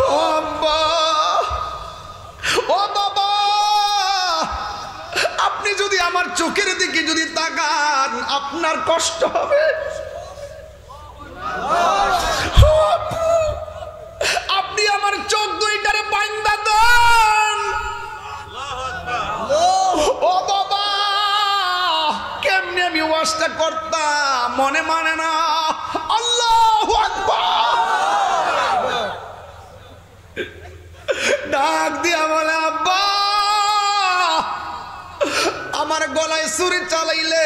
ও আব্বা, ও বাবা, আপনি যদি আমার চোখের দিকে যদি তাকান আপনার কষ্ট হবে। আপনি আমার চোখ দুইটারে বাইন্ধা দেন। ও বাবা, কেমনে আমি ওয়াজটা করতাম মনে মানে না। আল্লাহু আকবার। ডাক দিয়া বলে আব্বা, আমার গলায় ছুরি চালাইলে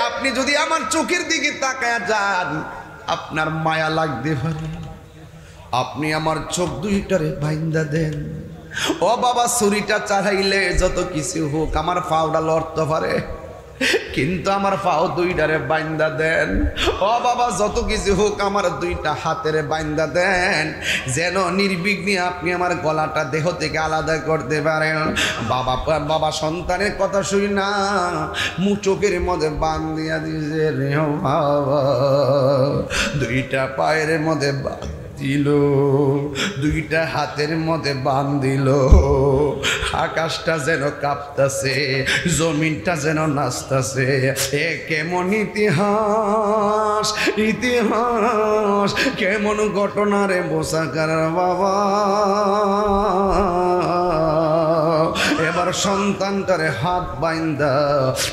আপনি যদি আমার চোখের দিকে তাকায়া যান আপনার মায়া লাগতে পারে, আপনি আমার চোখ দুইটারে বাইন্ধা দেন। ও বাবা, ছুরিটা চালাইলে যত কিছু হোক আমার পাওটা লড়তে পারে, কিন্তু আমার পাও দুইটারে বাইন্ধা দেন। ও বাবা, যত কিছু হোক আমার দুইটা হাতের বাইন্ধা দেন, যেন নির্বিঘ্নে আপনি আমার গলাটা দেহ থেকে আলাদা করতে পারেন। বাবা বাবা সন্তানের কথা শুনি না চোখের মধ্যে বান্ধিয়া দিছে রে বাবা, দুইটা পায়ের মধ্যে দিল, দুইটা হাতের মধ্যে বান্ধিল। আকাশটা যেন কাঁপতাছে, জমিনটা যেন নাচতাছে। এ কেমন ইতিহাস, ইতিহাস কেমন ঘটনা রে বোঝাকার বাবা। এবার সন্তানটারে হাত বাইন্দা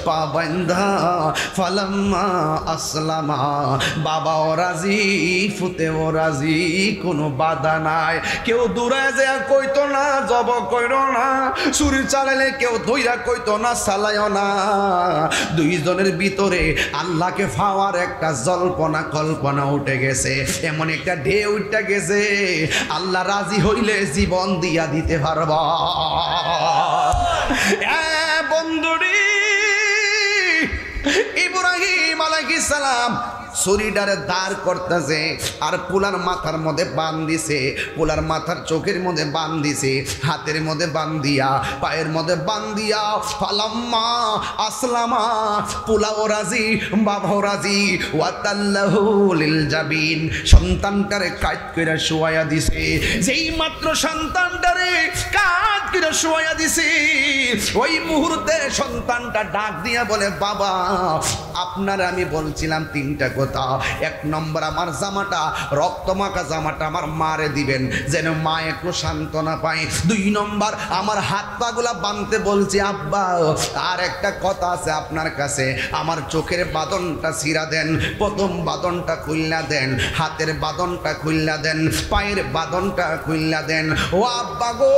পা বাইন্দা ফালাম্মা আসলামা, বাবাও রাজি ফুতেও রাজি, কোনো বাধা নাই। কেউ দূরে যায় কইতো না জব কইরো না, ছুরি চালাইলে কেউ ধইরা কইতো না চালাইও না। দুইজনের ভিতরে আল্লাহকে পাওয়ার একটা জল্পনা কল্পনা উঠে গেছে, এমন একটা ঢেউ উঠে গেছে আল্লাহ রাজি হইলে জীবন দিয়া দিতে পারবা। বন্ধুরি, ইব্রাহিম আলাইহিস সালাম ছুরিটারে দাঁড় করতেছে আর পোলার মাথার মধ্যে বান দিছে, পোলার মাথার চোখের মধ্যে বান দিছে, হাতের মধ্যে বান দিয়া, পায়ের মধ্যে বান দিয়া ফালাম্মা আসলামা, পোলাও রাজি বাবাও রাজি, ওয়াতাল্লাহু লিল জাবিন, সন্তানটারে কাট কইরা শুয়াইয়া দিছে। যেই মাত্র সন্তানটারে কাট কইরা শুয়াইয়া দিছে ওই মুহূর্তে সন্তানটা ডাক দিয়া বলে, বাবা আপনার আমি বলছিলাম তিনটা কথা। এক নম্বর, আমার জামাটা রক্তমাখা জামাটা আমার মারে দিবেন যেন মা একটু সান্ত্বনা পায়। দুই নম্বর, আমার হাত পাগুলা বাঁধতে বলছি আব্বা। আর একটা কথা আছে আপনার কাছে, আমার চোখের বাঁধনটা ছিঁড়া দেন, প্রথম বাঁধনটা খুললা দেন, হাতের বাঁধনটা খুললা দেন, পায়ের বাঁধনটা খুললা দেন। ও আব্বা গো,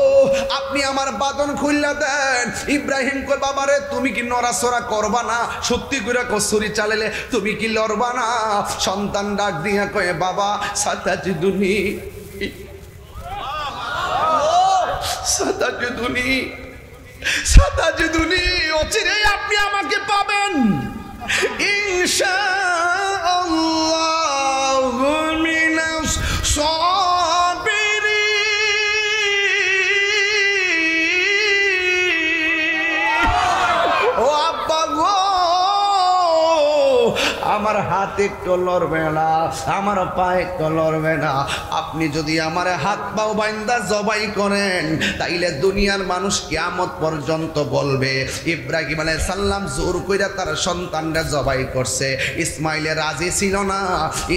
আপনি আমার বাঁধন খুললা দেন। ইব্রাহিম কই, বাবারে তুমি কি নড়াচড়া করবা না? সত্যি করে ছুরি চালালে তুমি কি লড়বা না? সন্তান ডাক দিয়া কয়ে, বাবা সাতাজিদুনি, সাতাজিদুনি, সাতাজিদুনি, অচিরে আপনি আমাকে পাবেন ইনশাআল্লাহ মিনাস সাবিরিন। ও আব্বা গো, আমার হাত একটু লড়বে না, আমার পা একটু লড়বে না। আপনি যদি আমার হাত পাও বাইন্দা জবাই করেন তাইলে দুনিয়ার মানুষ কিয়ামত পর্যন্ত বলবে ইব্রাহিম আলাইহিস সালাম জোর কইরা তার সন্তানরা জবাই করছে। ইসমাইলের রাজি ছিল না,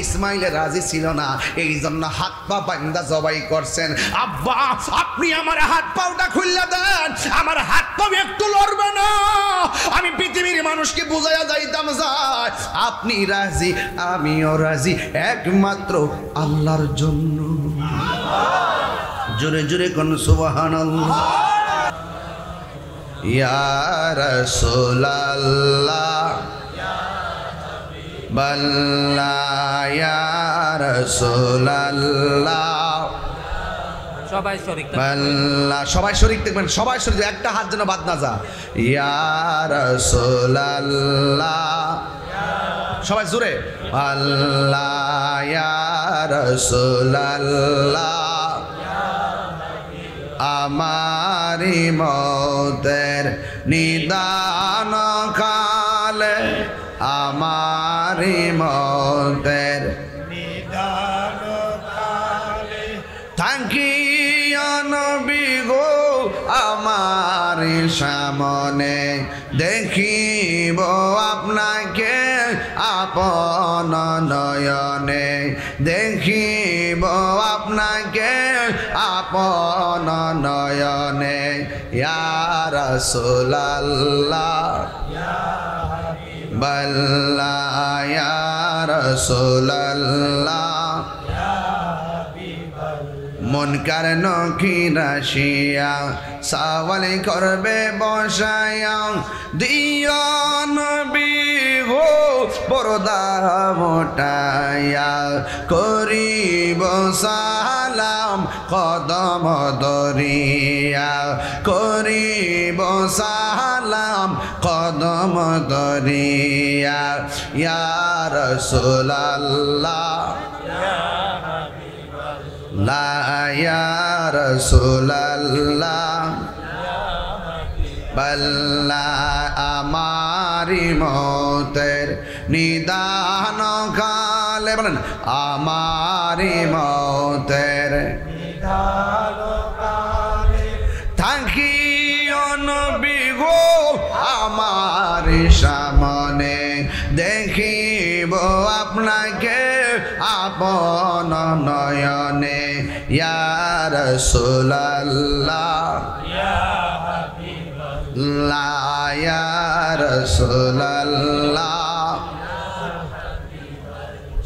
ইসমাইলের রাজি ছিল না, এই জন্য হাত পা বাইন্দা জবাই করছেন। আব্বা আপনি আমার হাত পাওটা খুললা দেন, আমার হাত পা একটু লড়বে না, আমি পৃথিবীর মানুষকে বুঝাইয়া যাইতাম যায় আপনি রাজি আমিও রাজি একমাত্র আল্লাহর জন্য। জোরে জোরে কোন সুবহানাল্লাহ। ইয়া রাসূলুল্লাহ বাল্লা, ইয়া রাসূলুল্লাহ, সবাই শরীক বাল্লা, সবাই শরীক দেখবেন, সবাই শরীক, একটা হাত যেন বাদ না যা। ইয়া রাসূলুল্লাহ, সবাই জোরে আল্লাহ, ইয়া রাসূলুল্লাহ, আমারি মওতের নিদান কালে, আমারি মওতের নিদান কালে থাকি নবী গো আমার সামনে দেখিব আপনাকে আপন নয়নে দেখিব আপনাকে আপন নয়নে ইয়া রাসূলুল্লাহ বাল্লাহ ইয়া রাসূলুল্লাহ মুনকার নকির আসিয়া সওয়াল করবে বসায়া দিও নবী গো পর্দা মোটায়া করিব সালাম কদম দরিয়া করিব সালাম কদম দরিয়া ইয়া রাসূলুল্লাহ লা ইয়া রাসূলুল্লাহ বাল্লা আমারি মতের নিদান কালে বলেন আমারি মতের নিদান কালে থাকিও নবী গো আমার সামনে দেখিব আপনাকে আপন নয়নে ইয়া রাসূলুল্লাহ লা ইয়া রাসূলুল্লাহ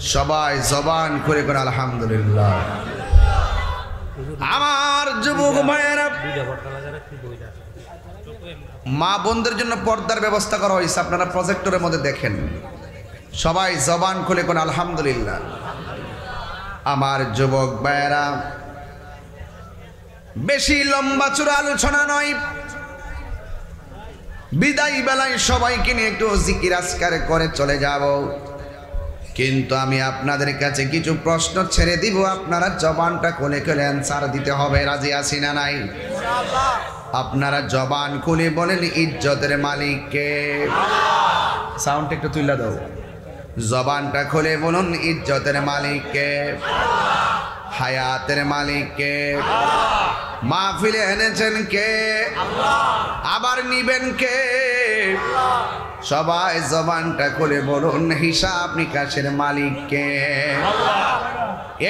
সবাই জবান করে কোন আলহামদুলিল্লাহ আমার যুবক ভাইয়েরা মা বোনদের জন্য পর্দার ব্যবস্থা করা হয়েছে আপনারা প্রজেক্টরের মধ্যে দেখেন সবাই জবান খুলে কোন আলহামদুলিল্লাহ আমার যুবক ভাইয়েরা বেশি লম্বা চূড়া আলোচনা নয় বিদায় বেলায় সবাইকে নিয়ে একটু জিকির আজকার করে চলে যাব কিন্তু আমি আপনাদের কাছে কিছু প্রশ্ন ছেড়ে দিব আপনারা জবানটা খুলে খুলে অ্যানসার দিতে হবে রাজি আছি না নাই ইনশাআল্লাহ আপনারা জবান খুলে বলেন ইজ্জতের মালিক কে সাউন্ড একটু তুলে দাও জবানটা খুলে বলুন ইজ্জতের মালিক কে হায়াতের মালিক কে মাহফিলে এনেছেন কে আবার নিবেন কে সবাই জবানটা খুলে বলুন হিসাব নিকাশের মালিক কে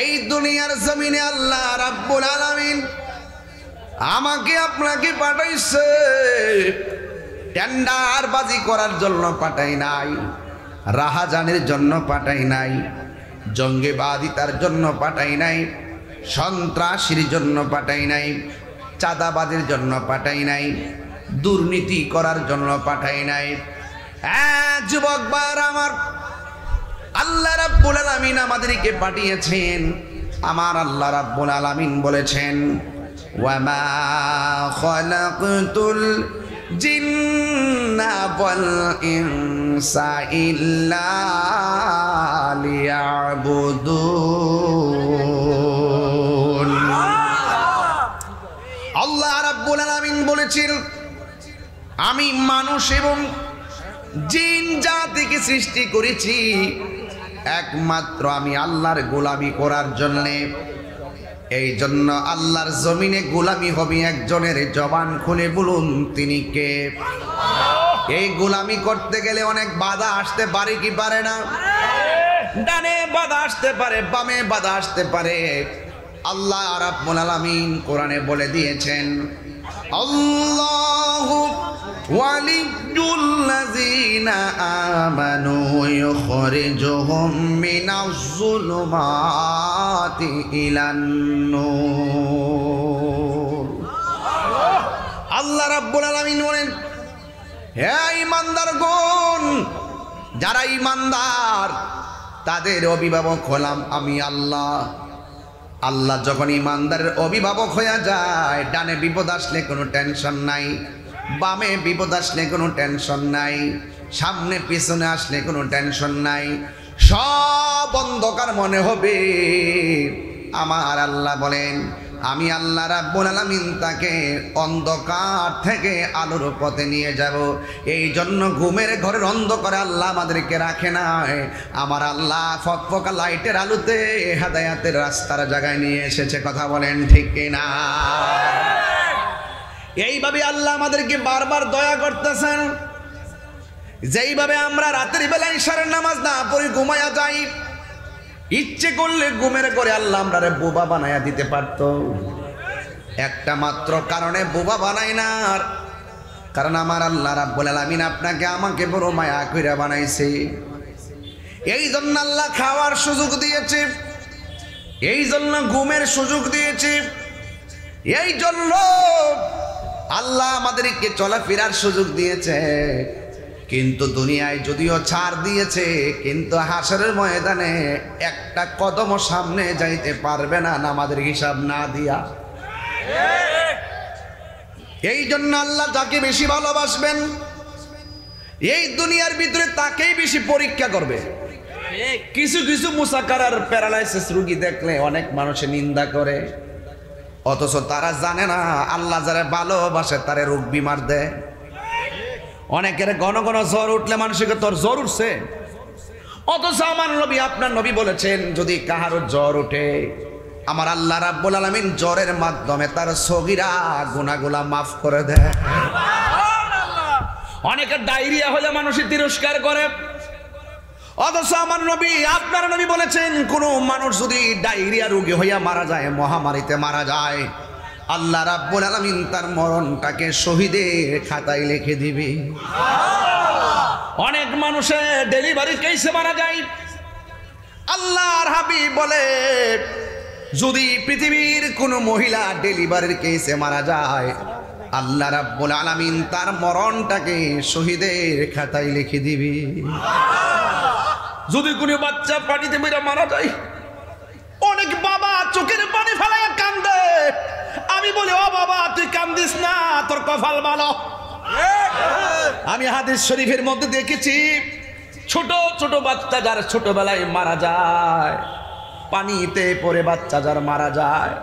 এই দুনিয়ার জমিনে আল্লাহ রাব্বুল আলামিন আমাকে আপনাকে পাঠাইছে টেন্ডার বাজি করার জন্য পাঠাই নাই রাহাজানের জন্য পাঠাই নাই জঙ্গিবাদিতার জন্য পাঠাই নাই সন্ত্রাসীর জন্য পাঠাই নাই চাঁদাবাদের জন্য পাঠাই নাই দুর্নীতি করার জন্য পাঠাই নাই যুবক ভাইরা আমার আল্লাহ রাব্বুল আলামিন আমাদেরকে পাঠিয়েছেন আমার আল্লাহ রাব্বুল আলামিন বলেছেন ওয়ামা খালাকতুল জিন্না ওয়াল ইনসা ইল্লা লিয়াবুদুন আল্লাহ রাব্বুল আলামিন বলেছেন আমি মানুষ এবং জিন জাতিকে সৃষ্টি করেছি একমাত্র আমি আল্লাহর গোলামি করার জন্যে এই জন্য আল্লাহর জমিনে গোলামি হবে একজনের জবান খুলে বলুন তিনি কে এই গোলামি করতে গেলে অনেক বাধা আসতে পারে কি পারে না ডানে বাধা আসতে পারে বামে বাধা আসতে পারে আল্লাহ রাব্বুল আলামিন কোরআনে বলে দিয়েছেন আল্লাহু ওয়ালিয়ুল্লাযীনা আমানু ইউখরিজুহুম মিনাজ-যুলুমাতি ইলান-নূর আল্লাহ রাব্বুল আলামিন বলেন হে ঈমানদারগণ যারা ঈমানদার তাদের অভিভাবক হলাম আমি আল্লাহ আল্লাহ যখন ঈমানদারের অভিভাবক হয়ে যায় ডানে বিপদ আসলে কোনো টেনশন নাই বামে বিপদ আসলে কোনো টেনশন নাই সামনে পিছনে আসলে কোনো টেনশন নাই সব অন্ধকার মনে হবে আমার আল্লাহ বলেন আমি আল্লাহ রাব্বুল আলামিন তাকে অন্ধকার থেকে আলোর পথে নিয়ে যাব। এই জন্য ঘুমের ঘরের অন্ধকারে আল্লাহ আমাদেরকে রাখে না, আমার আল্লাহ ফকফকা লাইটের আলোতে হেদায়েতের রাস্তার জায়গায় নিয়ে এসেছে। কথা বলেন ঠিক কিনা? এইভাবে আল্লাহ আমাদেরকে বারবার দয়া করতেছেন। যেইভাবে আমরা রাতের বেলায় ইশারের নামাজ না পড়ে ঘুমায়া যাই, ইচ্ছে করলে ঘুমের ঘরে আল্লাহ আমরা বোবা বানায়া দিতে পারত। একটা মাত্র কারণে বোবা বানাই না, কারণ আমার আল্লাহ রাব্বুল আলামিন আপনাকে আমাকে বড় মায়া কইরা বানাইছে। এই জন্য আল্লাহ খাওয়ার সুযোগ দিয়েছে, এই জন্য ঘুমের সুযোগ দিয়েছে, এই জন্য আল্লাহ আমাদেরকে চলাফেরার সুযোগ দিয়েছে। কিন্তু দুনিয়ায় যদিও ছাড় দিয়েছে, কিন্তু হাসরের ময়দানে একটা কদম সামনে যাইতে পারবে না নামাজের হিসাব না দিয়া। এই জন্য আল্লাহ যাকে বেশি ভালোবাসবেন এই দুনিয়ার ভিতরে তাকেই বেশি পরীক্ষা করবে। কিছু কিছু মুসাকারার প্যারালাইসিস রোগী দেখলে অনেক মানুষে নিন্দা করে, অথচ তারা জানে না আল্লাহ যারা ভালোবাসে তারে রোগ বিমার দেয়। অনেকের ঘন ঘন জ্বর উঠলে মানুষকে তোর জ্বর উঠছে, অথচ আমার নবী আপনার নবী বলেছেন যদি কাহারও জ্বর ওঠে আমার আল্লাহ রাব্বুল আলামিন জ্বরের মাধ্যমে তার সগীরা গুনাহগুলা মাফ করে দেয়। অনেকের ডায়রিয়া হলে মানুষই তিরস্কার করে, অথচ আমার নবী আপনার নবী বলেছেন কোন মানুষ যদি ডায়রিয়া রোগী হইয়া মারা যায়, মহামারীতে মারা যায়, আল্লাহ রাব্বুল আলামিন তার মরণটাকে শহীদের খাতায় লিখে দিবে। অনেক মানুষের ডেলিভারি কেসে মারা যায়, আল্লাহর হাবিব বলে যদি পৃথিবীর কোন মহিলা ডেলিভারির কেসে মারা যায়, আল্লাহ রাব্বুল আলামিন তার মরণটাকে শহীদের খাতায় লিখে দিবে। যদি কোনো বাচ্চা পানিতে মেরে মারা যায়, অনেক বাবা চোখের পানি ফেলাইয়া কান্দে, আমি বলি ও বাবা তুই কান্দিস না, তোর কপাল ভালো। আমি হাদিস শরীফের মধ্যে দেখেছি ছোট ছোট বাচ্চা যার ছোটবেলায় মারা যায়, পানিতে পড়ে বাচ্চা যার মারা যায়,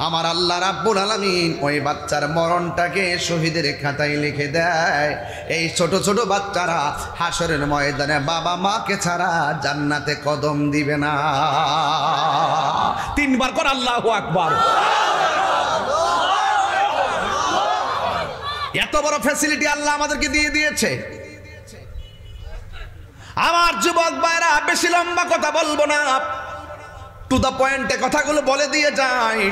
আমার আল্লাহ রাব্বুল আলামিন ওই বাচ্চার মরণটাকে শহীদের খাতায় লিখে দেয়। এই ছোট ছোট বাচ্চারা হাসরের ময়দানে বাবা মাকে ছাড়া জান্নাতে কদম দিবে না। তিনবার কর আল্লাহু আকবার। এত বড় ফ্যাসিলিটি আল্লাহ আমাদেরকে দিয়ে দিয়েছে। আমার যুবক ভাইরা বেশি লম্বা কথা বলবো না, টু দা পয়েন্টে কথাগুলো বলে দিয়ে যায়।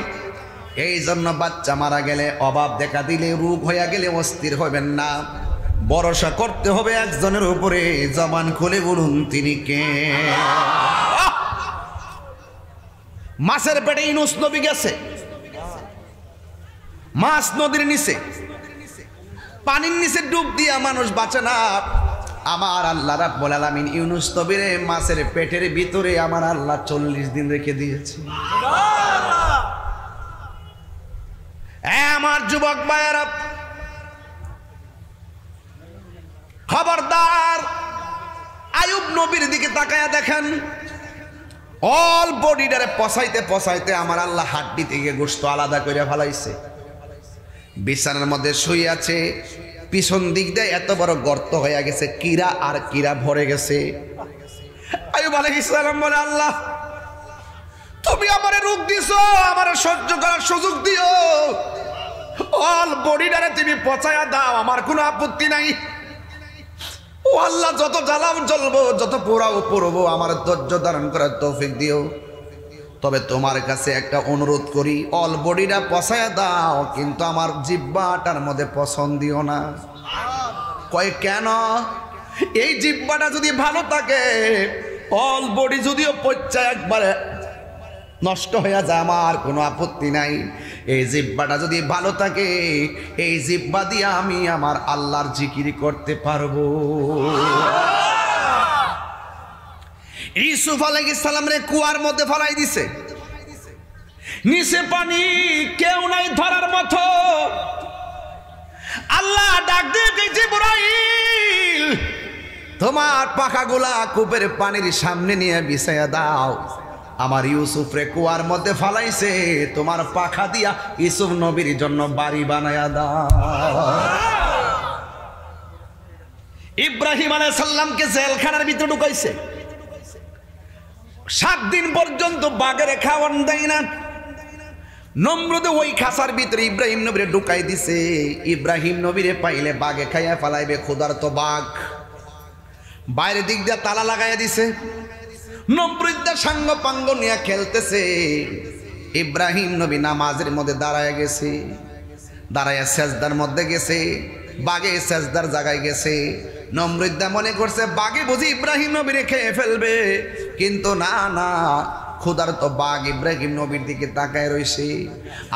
এই জন্য বাচ্চা মারা গেলে, অভাব দেখা দিলে, রোগ হইয়া গেলে অস্থির হবেন না, ভরসা করতে হবে একজনের উপরে। জবান খুলে বলুন তিনি কে? মাছের পেটে ইউনূস নবী গেছে, মাছ নদীর নিচে, পানির নিচে ডুব দিয়া মানুষ বাঁচে না। আমার আল্লাহ রাব্বুল আলামিন ইউনূস নবীরে মাছের পেটের ভিতরে আমার আল্লাহ 40 দিন রেখে দিয়েছে। আমার যুবক ভাইয়েরা খবরদার, আইয়ুব নবীর দিকে তাকায়া দেখেন, অল বডিটারে পচাইতে পচাইতে আমার আল্লাহ হাড্ডি থেকে গোশত আলাদা করে ফেলাইছে। বিছানার মধ্যে শুয়ে আছে, পিছন দিক দিয়ে এত বড় গর্ত হয়ে গেছে, কীরা আর কীরা ভরে গেছে। আইয়ুব আলাইহিস সালাম বলে আল্লাহ তুমি আমারে রোগ দিছো, আমারে সহ্য করার সুযোগ দিও, অল বডিটারে তুমি পচায়া দাও, আমার কোনো আপত্তি নাই। ও আল্লাহ যত জ্বালাও জ্বলবো, যত পোড়াও পড়বো, আমার ধৈর্য ধারণ করার তৌফিক দিও। তবে তোমার কাছে একটা অনুরোধ করি, অল বডিটা পচায়া দাও, কিন্তু আমার জিহ্বাটার মধ্যে পছন্দ দিও না। কয় কেন? এই জিহ্বাটা যদি ভালো থাকে, অল বডি যদিও পচা একবারে নষ্ট হয়ে যায়, আমার কোনো আপত্তি নাই। এই জিহ্বাটা যদি ভালো থাকে, এই জিহ্বা দিয়ে আমি আমার আল্লাহর জিকির করতে পারবো। ইউসুফ আলাইহিস সালাম রে কুয়ার মধ্যে ফেলাই দিছে, নিচে পানি, কেউ নাই ধরার মতো। আল্লাহ ডাক দিয়ে জিবরাইল তোমার পাখাগুলা কূপের পানির সামনে নিয়ে বিছাইয়া দাও। আমার ইউসুফ রে কুয়ার মধ্যে ফালাইছে, তোমার পাখা দিয়া ইউসুফ নবীর জন্য বাড়ি বানায়া দাও। ইব্রাহিম আলাইহিস সালামকে জেলখানার ভিতরে ঢুকাইছে, 7 দিন পর্যন্ত বাঘের খাওয়ান দেয় না। নমরুদ ওই খাসার ভিতরে ইব্রাহিম নবীরে ঢুকাই দিছে। ইব্রাহিম নবীরে পাইলে বাঘে খাইয়া ফেলাইবে, ক্ষুধার্ত বাঘ। বাইরের দিক দিয়ে তালা লাগাইয়া দিছে। নমরুদটা সাঙ্গ পাঙ্গ নিয়ে খেলতেছে। ইব্রাহিম নবী নামাজের মধ্যে দাঁড়ায় গেছে, দাঁড়াইয়া সেজদার মধ্যে গেছে, বাঘে সেজদার জায়গায় গেছে। নমরুদটা মনে করছে বাঘে বুঝি ইব্রাহিম নবীরে খেয়ে ফেলবে, কিন্তু না না, ক্ষুধার্ত বাঘ ইব্রাহিম নবীর দিকে তাকায় রইছে।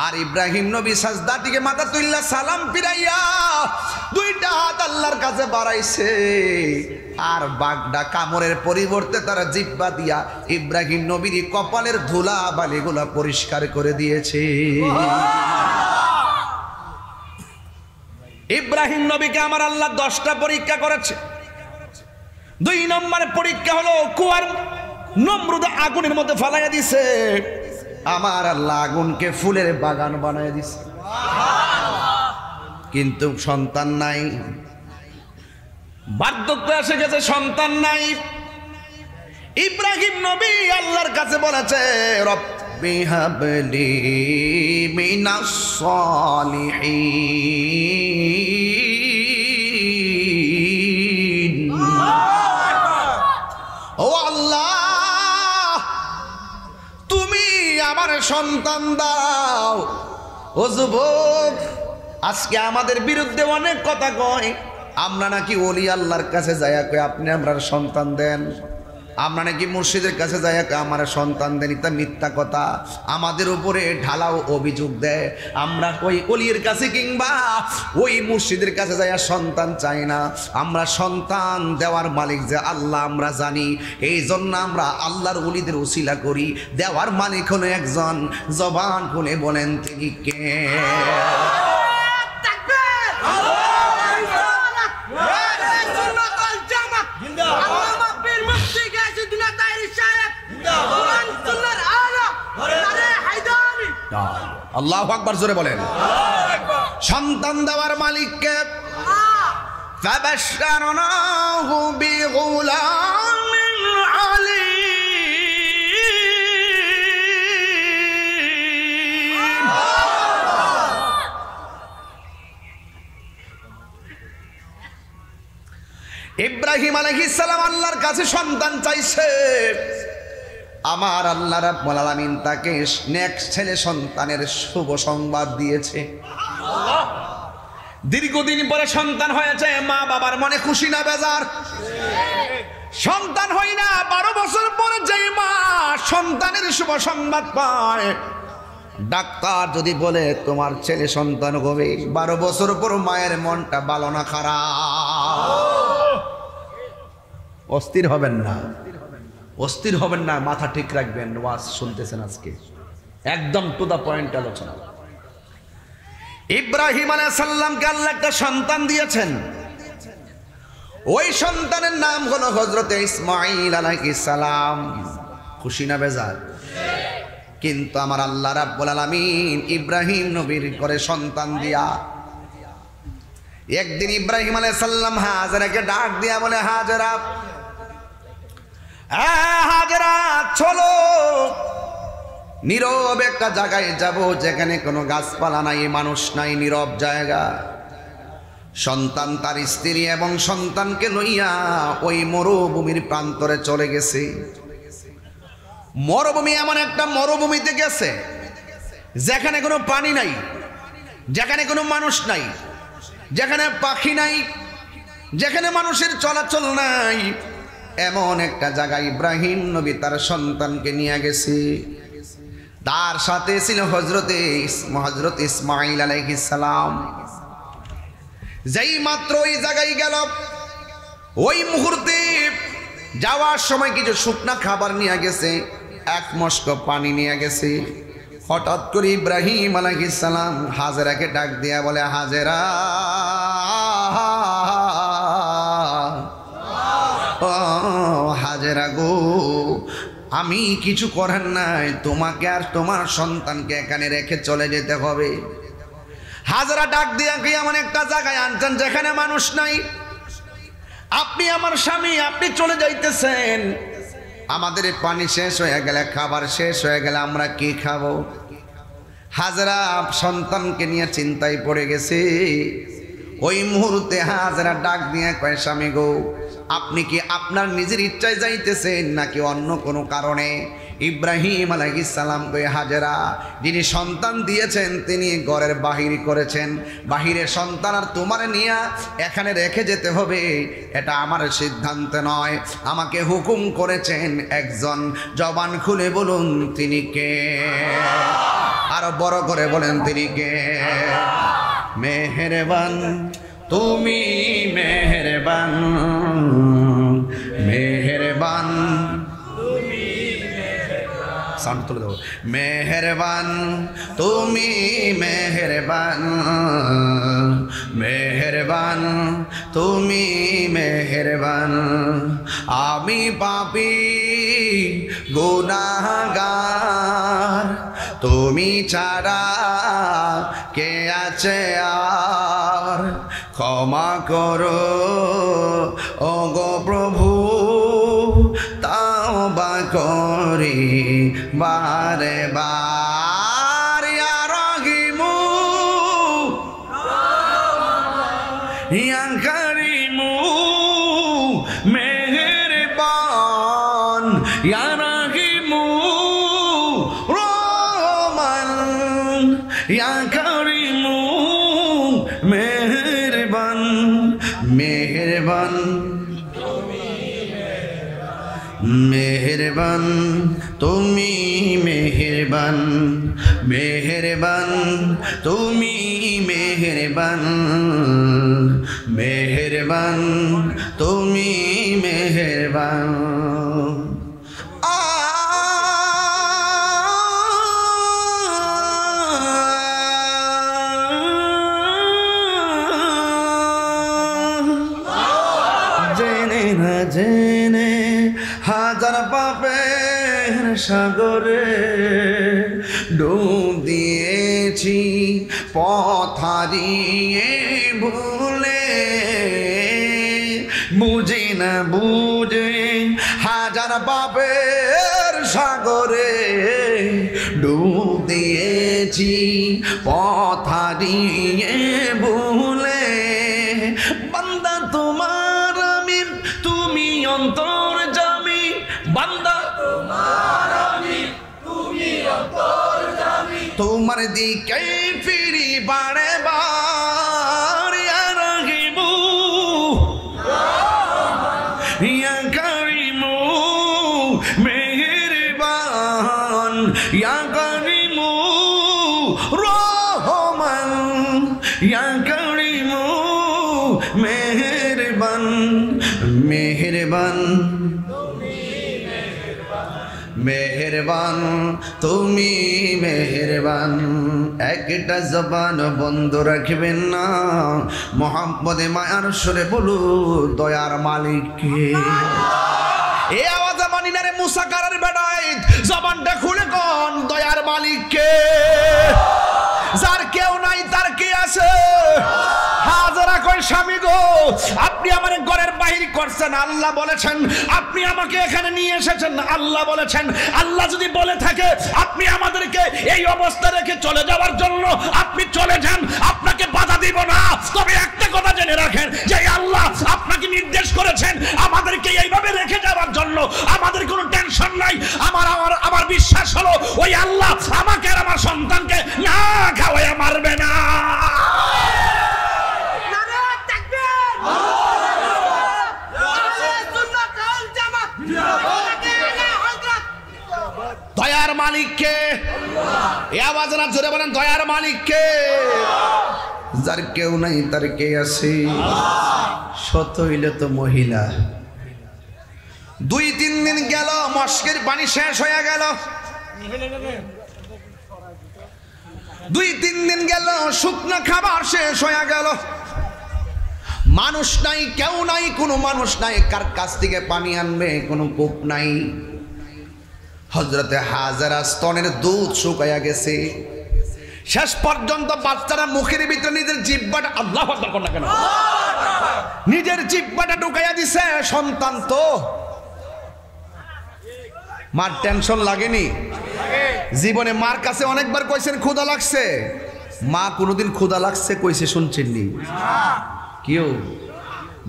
আর ইব্রাহিম নবী সাজদা থেকে মাথা তুললা সালাম ফিরাইয়া 2টা হাত আল্লাহর কাছে বাড়াইছে। আর বাঘটা কামড়ের পরিবর্তে তারা জিহ্বা দিয়া ইব্রাহিম নবীর কপালের ধুলা বালিগুলা পরিষ্কার করে দিয়েছে। ইব্রাহিম নবীকে আমার আল্লাহ 10টা পরীক্ষা করেছে। 2 নম্বর পরীক্ষা হলো কুয়ার নমরুদ আগুনের মধ্যে ফালাইয়া দিছে। আমার আল্লাহ আগুনকে ফুলের বাগান বানাইয়া দিছে, কিন্তু সন্তান নাই। বার্ধক্য এসে গেছে, সন্তান নাই। ইব্রাহিম নবী আল্লাহর কাছে বলেছে, রব্বি হাবলি মিনাস সালিহিন। ও আল্লাহ, তুমি আমার সন্তান দাও। ও যুবক, আজকে আমাদের বিরুদ্ধে অনেক কথা কয়, আমরা নাকি ওলি আল্লাহর কাছে যাইয়া কই আপনি আমরা সন্তান দেন, আমরা নাকি মুর্শিদের কাছে যাইয়া কই আমার সন্তান দেন। এটা মিথ্যা কথা, আমাদের উপরে ঢালাও অভিযোগ দেয়। আমরা ওই ওলির কাছে কিংবা ওই মুর্শিদের কাছে যাইয়া সন্তান চাই না, আমরা সন্তান দেওয়ার মালিক যে আল্লাহ আমরা জানি। এই জন্য আমরা আল্লাহর ওলিদের উসিলা করি। দেওয়ার মালিক হলো একজন, জবান খুলে বলেন তিনি কে? আল্লাহু আকবার, জোরে বলেন। সন্তান দেওয়ার মালিককে। ফাবাশশারনাহু বিগুলামিন আলীম। ইব্রাহিম আলাইহিস সালাম আল্লাহর কাছে সন্তান চাইছে। আমার আল্লাহ রাব্বুল আলামিন তাকে নেক্সট ছেলে সন্তানের শুভ সংবাদ দিয়েছে। দীর্ঘদিন পরে সন্তান হয়েছে, মা বাবার মনে খুশি না বেজার? সন্তান হয় না, 12 বছর পরে যেই মা সন্তানের শুভ সংবাদ পায়, ডাক্তার যদি বলে তোমার ছেলে সন্তান হবে, 12 বছর পর মায়ের মনটা ভালো না খারাপ? অস্থির হবেন না, অস্থির হবেন না, মাথা ঠিক রাখবেন। ওয়াজ শুনতেছেন আজকে, একদম টু দা পয়েন্ট আলোচনা। ইব্রাহিম আলাইহিস সালামকে আল্লাহ একটা সন্তান দিয়েছেন। ওই সন্তানের নাম হলো হযরতে ইসমাঈল আলাইহিস সালাম। খুশি না বেজার? কিন্তু আমার আল্লাহ রাব্বুল আলামিন ইব্রাহিম নবীর করে সন্তান দিয়া, একদিন ইব্রাহিম আলাইহিস সালাম হাজেরাকে ডাক দিয়া বলে, হাজেরা, হাজেরা চলো, নীরব একটা জায়গায় যাব যেখানে কোনো গাছপালা নাই, মানুষ নাই, নীরব জায়গা। সন্তান তার স্ত্রী এবং সন্তানকে লইয়া ওই মরুভূমির প্রান্তরে চলে গেছে। মরুভূমি এমন একটা মরুভূমিতে গেছে যেখানে কোনো পানি নাই, যেখানে কোনো মানুষ নাই, যেখানে পাখি নাই, যেখানে মানুষের চলাচল নাই, এমন একটা জায়গায় ইব্রাহিম নবী তার সন্তানকে নিয়ে গেছে। তার সাথে ছিল হযরত ইসমাঈল আলাইহিস সালাম। যেই মাত্র ওই জায়গায় গেল, ওই মুহূর্তে যাওয়ার সময় কিছু শুকনা খাবার নিয়ে গেছে, 1 মশক পানি নিয়ে গেছে। হঠাৎ করে ইব্রাহিম আলাইহিস সালাম হাজেরাকে ডাক দিয়া বলে, হাজেরা, হাজেরা গো, আমি কিছু করার নাই, তোমাকে আর তোমার সন্তানকে এখানে রেখে চলে যেতে হবে। হাজরা ডাক দিয়ে কি এমন একটা জায়গায় আনছেন যেখানে মানুষ নাই, আপনি আমার স্বামী, আপনি চলে যাইতেছেন, আমাদের পানি শেষ হয়ে গেলে, খাবার শেষ হয়ে গেলে আমরা কি খাবো? হাজরা সন্তানকে নিয়ে চিন্তায় পড়ে গেছে। ওই মুহূর্তে হাজরা ডাক দিয়ে কয়, স্বামী গো, আপনি কি আপনার নিজের ইচ্ছায় যাইতেছেন নাকি অন্য কোনো কারণে? ইব্রাহিম আলাইহিস সালাম কয়, হাজরা, যিনি সন্তান দিয়েছেন তিনি ঘরের বাহির করেছেন, বাহিরে সন্তান আর তোমার নিয়ে এখানে রেখে যেতে হবে এটা আমার সিদ্ধান্ত নয়, আমাকে হুকুম করেছেন একজন। জবান খুলে বলুন তিনি কে? আরো বড় করে বলেন তিনি কে? মেহেরবান তুমি, মেহেরবান, মেহেরবান সাউন্ড তুলে দেবো। মেহেরবান তুমি, মেহেরবান, মেহেরবান তুমি, মেহেরবান। আমি পাপী গুনাহগার, তুমি ছাড়া কে আছে আর? ক্ষমা করো ও গো প্রভু, তাওবা করি বারে বার। ইয়া রাহিমু ইয়া কারিমু মেহেরবান, ইয়া রাহিমু রহমান, ইয়া কারিমু মেহেরবান, মেহেরবান, মেহেরবান তুমি, মেহেরবান, মেহেরবান তুমি, মেহেরবান, মেহেরবান তুমি, মেহেরবান। জেনে না জেনে হাজার পাপের সাগরে ডুব দিয়েছি, পথ হারিয়ে ভুলে, বুঝে না বুঝে হাজার পাপের সাগরে ডুব দিয়েছি, পথ হারিয়ে ভুলে। বান্দা তোমার আমি, তুমি অন্তর্যামী, বান্দা তোমার আমি, তুমি অন্তর্যামী, তোমার দিকে ফিরি বারে বার। ইয়া রাহিমু ইয়া কারিমু মেহেরবান, ইয়া কারিমু রহমান, ইয়া কারিমু মেহেরবান, মেহেরবান, মেহেরবান তুমি, মেহেরবান। একটা জবান বন্ধ রাখবেন না, মোহাম্মদে মায়ার সুরে বলু দয়ার মালিক কে? এ আওয়াজে মানি না রে মুসা কারার বেড়াই, জবানটা খুলে কোন দয়ার মালিক কে? যার কেউ নাই তার কে আছে? হাজরা কই, স্বামী গো, আপনি আমার ঘরের বাহির করছেন, আল্লাহ বলেছেন, আপনি আমাকে এখানে নিয়ে এসেছেন, আল্লাহ বলেছেন। আল্লাহ যদি বলে থাকে আপনি আমাদেরকে এই অবস্থা রেখে চলে যাওয়ার জন্য, আপনি চলে যান, আপনাকে বাধা দিব না। তবে একটা কথা জেনে রাখেন যে আল্লাহ আপনাকে নির্দেশ করেছেন আমাদেরকে এইভাবে রেখে যাওয়ার জন্য, আমাদের কোনো টেনশন নাই। আমার বিশ্বাস হলো ওই আল্লাহ আমাকে আর আমার সন্তানকে না খাওয়াইয়া মারবে না। দয়ার মালিককে এ আওয়াজ না জোরে বলেন, দয়ার মালিককে? যার কেউ নাই তার কে আছে? শত হইলে তো মহিলা। 2-3 দিন গেল, মস্কের পানি শেষ হয়ে গেল। 2-3 দিন গেল, শুকনো খাবার শেষ হয়ে গেল। মানুষ নাই, কেউ নাই, কোনো মানুষ নাই, কার কাছ থেকে পানি আনবে কোনো কূপ নাই। হযরতে হাজেরা স্তনের দুধ শুকাইয়া গেছে। শেষ পর্যন্ত বাচ্চারা মুখের ভিতরে নিজের জিহ্বাটা, আল্লাহু আকবার কোন না কেন, নিজের জিহ্বাটা ঢুকাইয়া দিছে। সন্তান তো, মার টেনশন লাগেনি? জীবনে মার কাছে অনেকবার কইছেন ক্ষুধা লাগছে? মা কোনোদিন ক্ষুধা লাগছে কইছে শুনছেননি? কেউ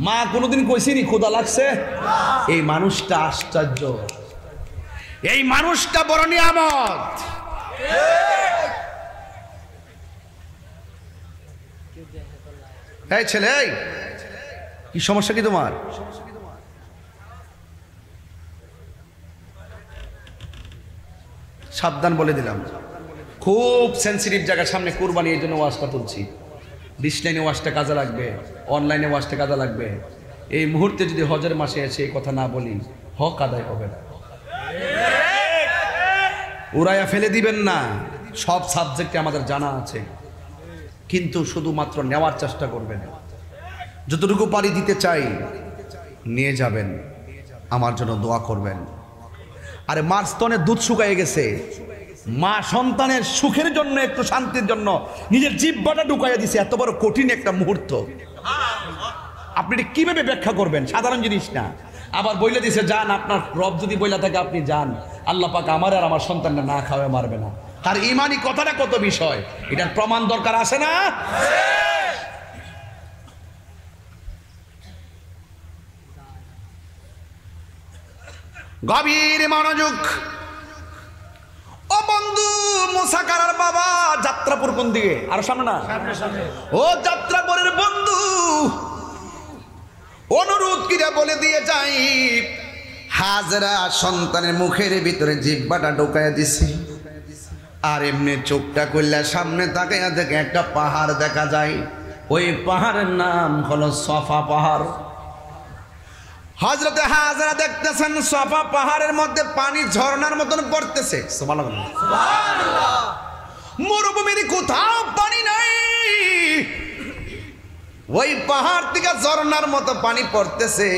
মা কোনোদিন কইছেনি ক্ষুধা লাগছে? এই মানুষটা আশ্চর্য, এই মানুষটা বড় নিয়ামত। এই ছেলে, কি সমস্যা কি তোমার? সাবধান বলে দিলাম, খুব সেন্সিটিভ জায়গার সামনে কুরবানি, এই জন্য ওয়াজটা তুলছি। ডিসলাইনে ওয়াজটা কাজে লাগবে, অনলাইনে ওয়াজটা কাজে লাগবে। এই মুহূর্তে যদি হজের মাসে এসে এই কথা না বলি, হক আদায় হবে না। উড়াইয়া ফেলে দিবেন না, সব সাবজেক্টে আমাদের জানা আছে, কিন্তু শুধুমাত্র নেওয়ার চেষ্টা করবেন। যতটুকু পারি দিতে চাই নিয়ে যাবেন, আমার জন্য দোয়া করবেন। আরে মার স্তনে দুধ শুকায় গেছে, মা সন্তানের সুখের জন্য, একটু শান্তির জন্য নিজের জিহ্বাটা ঢুকাইয়া দিছে। এত বড় কঠিন একটা মুহূর্ত, আপনি এটা কিভাবে ব্যাখ্যা করবেন? সাধারণ জিনিস না। আবার বইলে দিছে যান, আপনার রব যদি বইলা থাকে আপনি যান, আল্লাহ পাক আমার আর আমার সন্তানটা না খাওয়া মারবে না। তার ইমানি কথাটা কত বিষয়, এটার প্রমাণ দরকার আছে না? গভীর মনোযোগ। ও বন্ধু, মুসাকারার বাবা যাত্রাপুর কোন দিকে? আর সামনে না? ও যাত্রাপুরের বন্ধু, অনুরোধ কিরা বলে দিয়ে যাই, হাজেরা সন্তানের মুখের ভিতরে জিহ্বাটা ঢোকাইয়া দিছে। আর এমনি চোখটা কইলা সামনে তাকাইয়া দেখে একটা পাহাড় দেখা যায়। ওই পাহাড়ের নাম হলো সফা পাহাড়। হযরতে হাজেরা দেখতেছেন সফা পাহাড়ের মধ্যে পানি ঝর্ণার মতন পড়তেছে। সুবহানাল্লাহ, সুবহানাল্লাহ। মরুভূমির কোথাও পানি নাই, ওই পাহাড় থেকে ঝর্ণার মতো পানি পড়তেছে।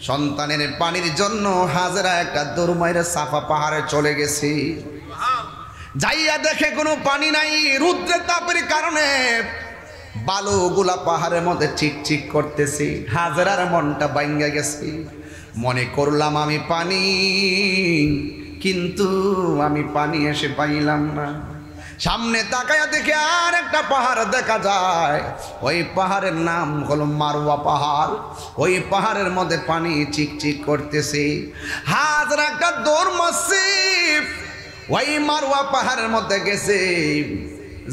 সন্তানের পানির জন্য হাজেরা একটা দৌড় মাইরে সাফা পাহাড়ে চলে গেছে। যাইয়া দেখে কোনো পানি নাই। রৌদ্রের তাপের কারণে বালুগুলা পাহাড়ের মধ্যে চিকচিক করতেছে। হাজেরার মনটা ভাঙ্গা গেছে। মনে করলাম আমি পানি, কিন্তু আমি পানি এসে পাইলাম না। সামনে তাকায়া দেখে আর একটা পাহাড় দেখা যায়। ওই পাহাড়ের নাম হলো মারওয়া পাহাড়। ওই পাহাড়ের মধ্যে পানি চিকচিক করতেছে। হাজেরা একটা দৌড় মারছে, ওই মারওয়া পাহাড়ের মধ্যে গেছে।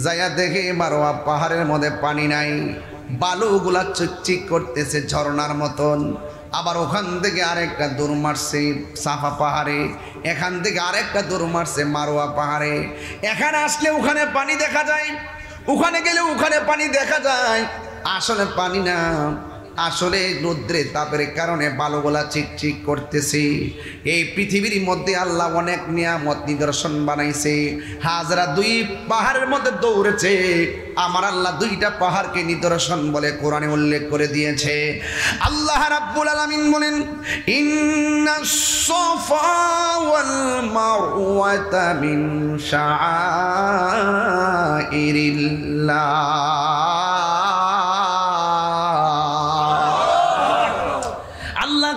যাইয়া দেখে মারওয়া পাহাড়ের মধ্যে পানি নাই, বালুগুলা চিকচিক করতেছে ঝর্ণার মতন। আবার ওখান থেকে আরেকটা দৌড় মারছে সাফা পাহাড়ে, এখান থেকে আরেকটা দৌড় মারছে মারওয়া পাহাড়ে। এখানে আসলে ওখানে পানি দেখা যায়, ওখানে গেলে ওখানে পানি দেখা যায়। আসলে পানি না, আসলে রৌদ্রের তাপের কারণে বালুগুলা চিকচিক করতেছে। এই পৃথিবীর মধ্যে আল্লাহ অনেক নিয়ামত নিদর্শন বানাইছে। হাজেরা দুই পাহাড়ের মধ্যে দৌড়েছে। আমার আল্লাহ দুইটা পাহাড়কে নিদর্শন বলে কোরআনে উল্লেখ করে দিয়েছে। আল্লাহ রাব্বুল আলামিন বলেন, ইন্নাস সাফা ওয়াল মারওয়াতা মিন শাআইরিল্লাহ।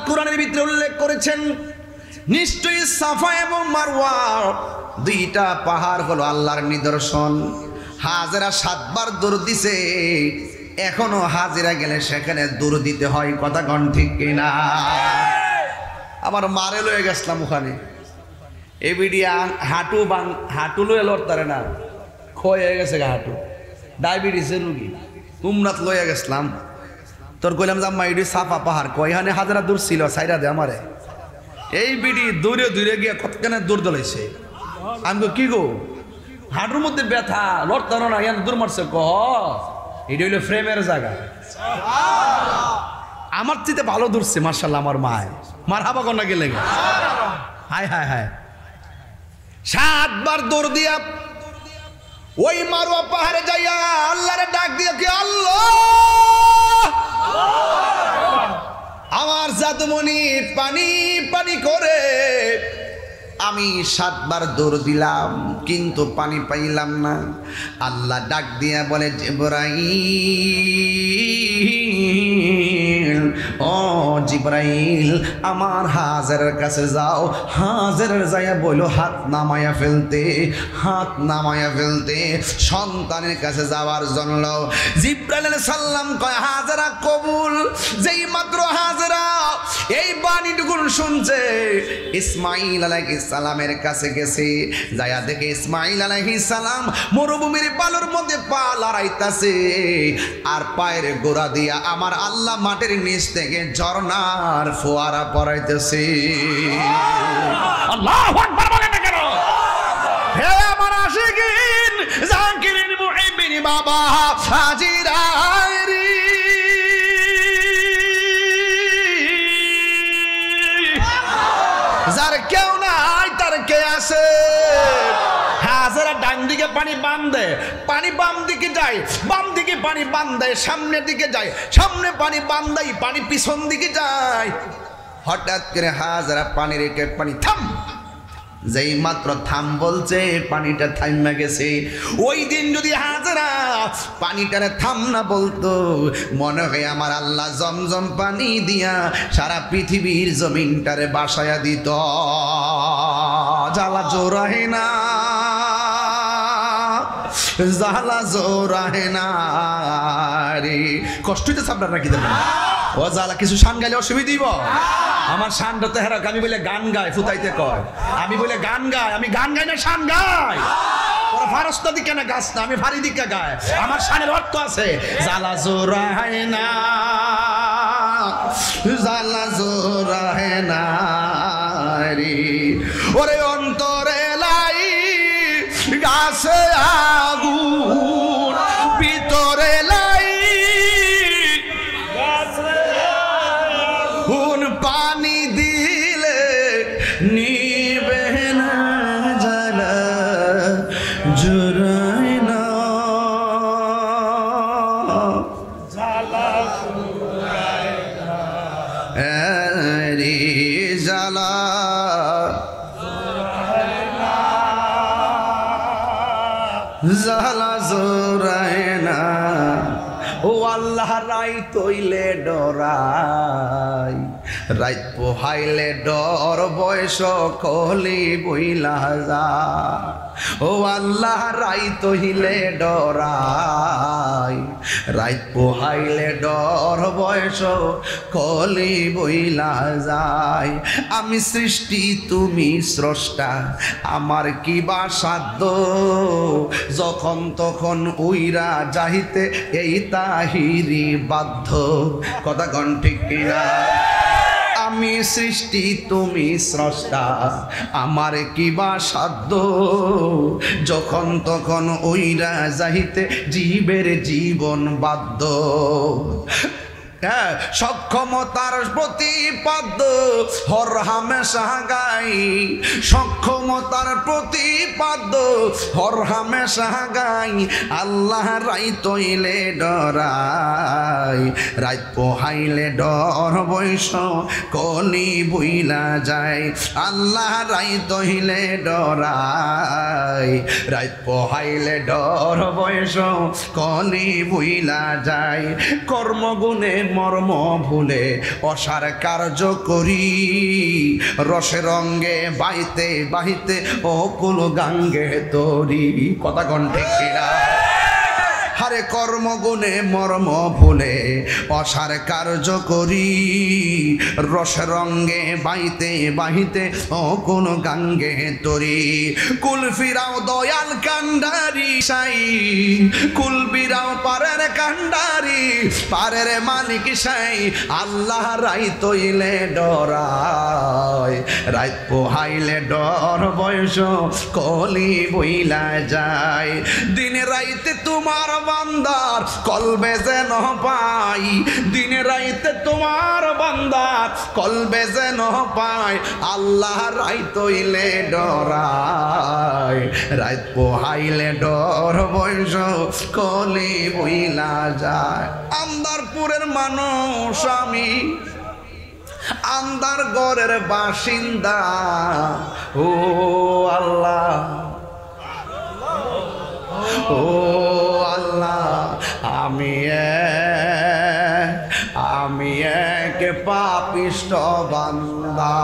কোরআনের ভিতরে উল্লেখ করেছেন, নিশ্চয়ই সাফা এবং মারওয়া দুইটা পাহাড় হলো আল্লাহর নিদর্শন। হাজেরা 7 বার দৌড় দিছে, এখনো হাজেরা গেলে সেখানে দৌড় দিতে হয়। কথা কোন ঠিক কিনা? আমার মারে লয়ে গেছিলাম ওখানে, এবিডিয়া হাঁটু লয়ে লড়তারে না, ক্ষয় হয়ে গেছে হাঁটু, ডায়াবেটিসের রুগী। উমরাত লয়ে গেছিলাম, তোর কইলাম জাম্মা এটি সাফা পাহাড়, কয়খানে হাজারা দূর ছিল, সাইরা দে আমারে। এই বিডি দূরে দূরে গিয়ে কতখানে দৌড় দলাইছে। আমি কি গো, হাঁটুর মধ্যে ব্যথা, লড়তানো না, ইয়ান দূর মারছে। কহ এটি হইলো ফ্রেমের জায়গা। আমার চিতে ভালো দূরছে মার্শাল্লাহ। আমার মার হাবা কন্যা গেলে, হায় হায় হায়। 7 বার দৌড় দিয়া ওই মারওয়া পাহাড়ে যাইয়া আল্লাহরে ডাক দিয়ে কি, আল্লাহ আমার জাদুমণি পানি পানি করে আমি 7 বার দৌড় দিলাম কিন্তু পানি পাইলাম না। আল্লাহ ডাক দিয়া বলে জিবরাইল, ও জিবরাইল আমার হাজেরের কাছে যাও। হাজেরের যাইয়া বলো হাত নামায়া ফেলতে, হাত নামায়া ফেলতে, সন্তানের কাছে যাওয়ার জন্য। জিবরাইল আলাইহিস সালাম কয় হাজেরা কবুল। যেই মাত্র হাজেরা এই বাণীটুকু শুনছে, ইসমাইল আলাইহিস সালামের কাছে গেছে, যায়া দেখে ইসমাইল আলাইহিস সালাম মরুভূমির বালুর মধ্যে পা লড়াইতাছে, আর পায়ের গোড়া দিয়া আমার আল্লাহ মাটির নিচ থেকে ঝর্ণার ফোয়ারা পড়াইতেছে। আল্লাহু আকবার বলেন না কেন? হে আমার আশিকিন জাকিরিন মুহিবিন বাবা হাজিরা রে, যার কেউ নাই তার কে আছে? হাজারা ডান দিকে পানি বাঁধে, পানি বাম দিকে যায়, বাম দিকে পানি বাঁধে, সামনের দিকে যায়, সামনে পানি বাঁধাই, পানি পিছন দিকে যায়। হঠাৎ করে হাজারা পানি রেখে পানি থাম, যেই মাত্র থাম বলছে পানিটা থাইমা গেছে। ওই দিন যদি হাজারা পানিটারে থাম না বলতো, মনে হয় আমার আল্লাহ জমজম পানি দিয়া সারা পৃথিবীর জমিনটারে বাসায়া দিত। জ্বালা জোরাহে না, জ্বালা জোরাহে না রে। কষ্ট হইতেছে আপনার নাকি দেবেন? ও জ্বালা কিছু শান গাইলে অসুবিধা দিব? আমার শানটা তো হেরাক, আমি বলে গান গাই ফুতাইতে কয়, আমি বলে গান গাই, আমি গান গাই না শান গাই। ওরা ফারস্তা দিকে না গাছ না, আমি ভারী দিকে গায়, আমার শানের অর্থ আছে। জ্বালা জোরাহে না, জ্বালা জোরাহে না রে। ওরে অন্তরে লাই গাছে আগুন, ভিতরে লাই আগুন, পানি দিলে নিবে না জ্বালা জোরায় না, জ্বালা জোরায় না রে, জ্বালা জ্বালা জোরায় না। ও আল্লাহ রাই তৈলে ডরাই, রাইত পোহাইলে ডর বয়স কলি বইলা যা। ও আল্লাহ রাই তৈলে ডরাই, রাইত পোহাইলে ডর বয়স কলি বইলা যায়। আমি সৃষ্টি তুমি স্রষ্টা, আমার কি বা সাধ্য, যখন তখন উইরা যাইতে এই তাহিরি বাধ্য। কথা কন ঠিক কিনা? আমি সৃষ্টি তুমি স্রষ্টা, আমার কি বা সাধ্য, যখন তখন ওইরা যাইতে জীবের জীবন বাধ্য। হ্যাঁ, সক্ষমতার প্রতিপাদ্য হর হামেশা গাই, সক্ষমতার প্রতিপাদ্য হর হামেশা গাই। আল্লাহ রাই তৈলে ডরাই, রাত পোহাইলে ডর বৈশ কলি বইলা যায়। আল্লাহ রাই তৈলে ডরাই, রাত পোহাইলে ডর বৈশ কলি বইলা যায়। কর্মগুণে মর্ম ভুলে অসার কার্য করি, রসে রঙ্গে বাইতে বাহিতে অকুল গাঙ্গে তরি। কথা কণ্ঠে কিনা? হারে কর্মগুণে মর্ম ভুলে অসার কার্য করি, রসে রঙ্গে বাইতে বাহিতে অকুল গাঙ্গে তরি। কুল ফিরাও দয়াল কান্ডারি সাই, কুল ফিরাও পারের কান্ডারি, পারের মালিক সাই। আল্লাহ রাই তৈলে ডরাই, রাত পোহাইলে ডর বয়স কলি বইলা যায়। দিনে রাইতে তোমার বান্দার কলবে যেন পাই, দিনে রাইতে তোমার বান্দার কলবে যেন পাই। আল্লাহ রাই তৈলে ডরাই, রাত পোহাইলে ডর বয়স কলি বইলা যায়। আমদারপুরের মানুষ আমি, আন্দার ঘরের বাসিন্দা ও আল্লাহ, ও আল্লাহ, আমি এক পাপিষ্ঠ বান্দা।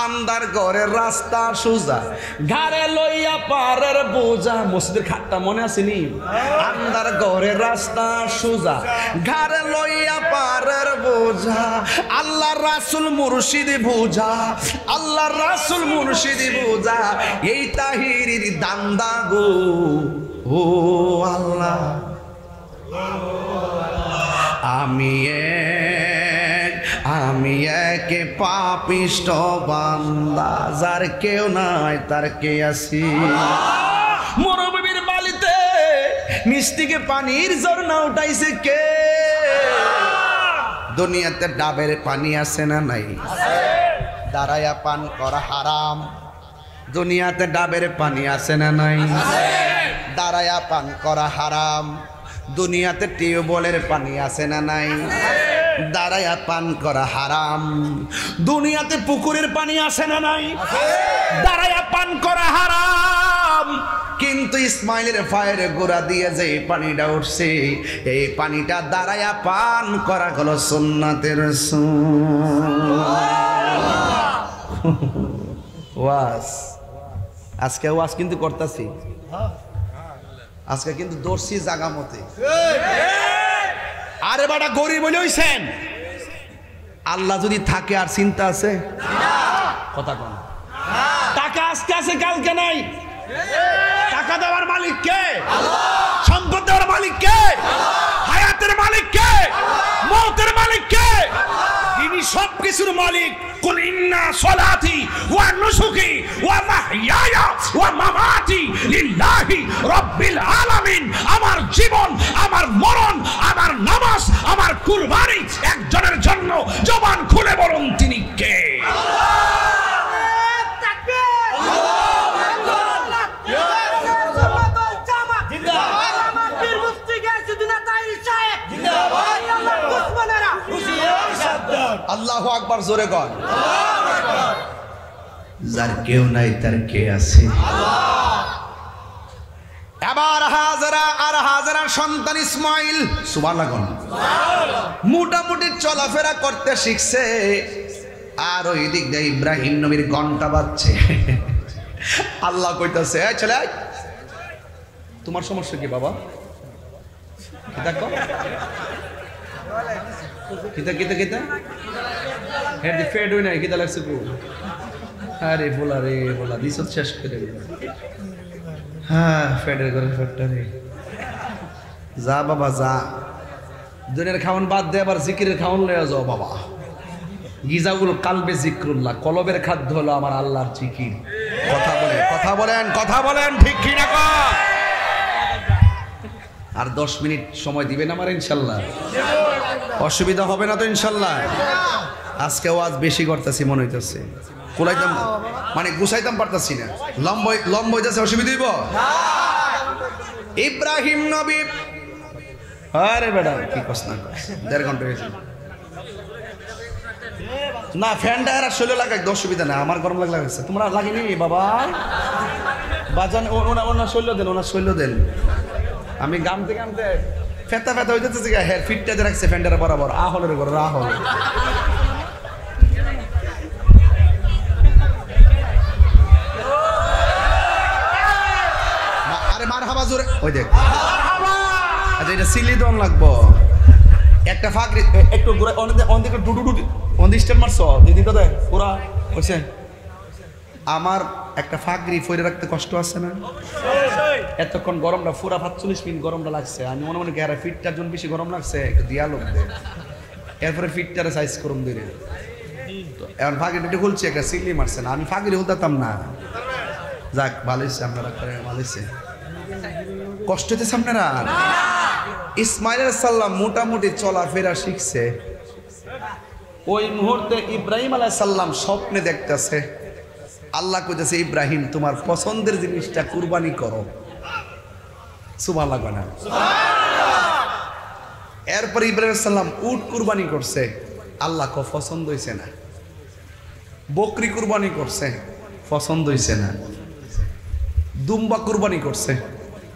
আন্দার ঘরের রাস্তা সোজা, ঘাড়ে লইয়া পারের বোঝা। মসজিদের খাটটা মনে আসেনি? আন্দার ঘরের রাস্তা সোজা, ঘাড়ে লইয়া পারের বোঝা। আল্লাহ রাসূল মুর্শিদি বোঝা, আল্লাহ রাসূল মুর্শিদি বোঝা। এই তাহিরির দান্দা গো ও আল্লাহ, আমি এক পাপিষ্ঠ বান্দা, যার কেউ নাই তার কে আছি। মরুভূমির বালিতে মিষ্টিকে পানির ঝর্ণা উঠাইছে কে? দুনিয়াতে ডাবের পানি আছে না নাই? দাঁড়ায়া পান করা হারাম। দুনিয়াতে ডাবের পানি আছে না নাই? দাঁড়ায়া পান করা হারাম। দুনিয়াতে টিউবওয়েলের পানি আছে না নাই? দাঁড়ায়া পান করা হারাম। দুনিয়াতে পুকুরের পানি আছে না নাই? দাঁড়ায়া পান করা হারাম। কিন্তু ইসমাইলের পায়ের গোড়া দিয়ে যে পানিটা উঠছে, এই পানিটা দাঁড়ায়া পান করা হলো সুন্নাতের ওয়াজ। আজকে ওয়াজ কিন্তু করতেছি, আজকে কিন্তু দর্শি জাগা মতে। আরে বাড়া গরিব বলে হইছেন, আল্লাহ যদি থাকে আর চিন্তা আছে? কথা কোন? টাকা আজকে আছে কালকে নাই। টাকা দেওয়ার মালিক কে? সম্পদ দেওয়ার মালিক কে? হায়াতের মালিক কে? মৌতের মালিক কে? তিনি সবকিছুর মালিক। কুল ইন্না সলাতি ওয়া নুসুকি ওয়া মাহইয়ায়া ওয়া মামাতি লিল্লাহি রাব্বিল আলামিন। আমার জীবন, আমার মরণ, আমার নামাজ, আমার কুরবানি একজনের জন্য। জবান খুলে বলুন তিনি কে? আল্লাহু আকবার, জোরে কর। যার কেউ নাই তার কে আছে? এবার হাজারা আর হাজারা সন্তান ইসমাইল সুবহানাল্লাহ মোটামুটি চলাফেরা করতে শিখছে। আর ওই দিক দিয়ে ইব্রাহিম নবীর ঘন্টা বাজছে। আল্লাহ কইতাছে, এই ছেলে, তোমার সমস্যা কি বাবা? দেখো কিতা কিতা কিতা হেড দি ফেড হই নাই, কিতা লাগছে কো? আরে বলা রে বলা দিছ শেষ করে দিল। হ্যাঁ ফেডের করে ফেডটা রে, যা বাবা যা, দুনিয়ার খাওয়ান বাদ দে, আবার জিকিরের খাওয়ান লইয়া যাও বাবা। গিজাউল কালবে জিক্রুল্লাহ, কলবের খাদ্য হলো আমার আল্লাহর জিকির। কথা বলেন, কথা বলেন, কথা বলেন, ঠিক কি না? আর 10 মিনিট সময় দিবেন আমার ইনশাল্লাহ? অসুবিধা হবে না তো ইনশাল্লাহ? আজকে ওয়াজ বেশি করতেছি মনে হইতেছে, কুলাইতাম মানে গুছাইতাম পারতাছি না, লম্বা হইতেছে। অসুবিধা হইব? ইব্রাহিম নবী, আরে বেটা কি কস না, 1.5 ঘন্টা হয়েছে না। ফ্যানটা আর 16 লাগাই, অসুবিধা না, আমার গরম লাগছে। তোমরা লাগেনি বাবা? বাজান ওনার শৈল্য দেন, ওনার শৈল্য দেন। আমি গামতে গামতে ফেতা ফেতা হইতেছে, হেয়ার ফিটটা যে রাখছে ফ্যানটার বরাবর। আহলের ঘর আহল। আরে মারহাবা জোরে, ওই দেখ। আচ্ছা এটা সিলি দন লাগবো। একটা ফাঁকরি একটু ঘুরে অনেক ডুডু ডুডু অনেক স্টেপ মারছ দিদি তো দেখ পুরা হয়েছে। আমার একটা ফাঁকরি ফইরে রাখতে কষ্ট আছে না? এতক্ষণ গরমটা পুরা 45 মিনিট গরমটা লাগছে। আমি মনে মনে গেরা ফিটটার জন্য বেশি গরম লাগছে, একটু দিয়া লোক দে, এরপরে ফিটটারে সাইজ করুন দিলে। তো এখন ফাঁকরিটা খুলছি, একটা সিলি মারছে না, আমি ফাঁকরি হতাম না। যাক ভালো হয়েছে, আপনারা ভালো হয়েছে। কষ্ট হইতেছে আপনারা? ইসমাইল আলাইহিস সালাম মোটামুটি চলাফেরা শিখছে। ওই মুহূর্তে ইব্রাহিম আলাইহিস সালাম স্বপ্নে দেখতেছে, আল্লাহ কইতেছে ইব্রাহিম তোমার পছন্দের জিনিসটা কুরবানি করো। সুবহানাল্লাহ না? এরপর ইব্রাহিম আলাইহিস সালাম উট কুরবানি করছে। আল্লাহ কো পছন্দ হইছে না। বকরি কুরবানি করছে, পছন্দ হইছে না। দুম্বা কুরবানি করছে,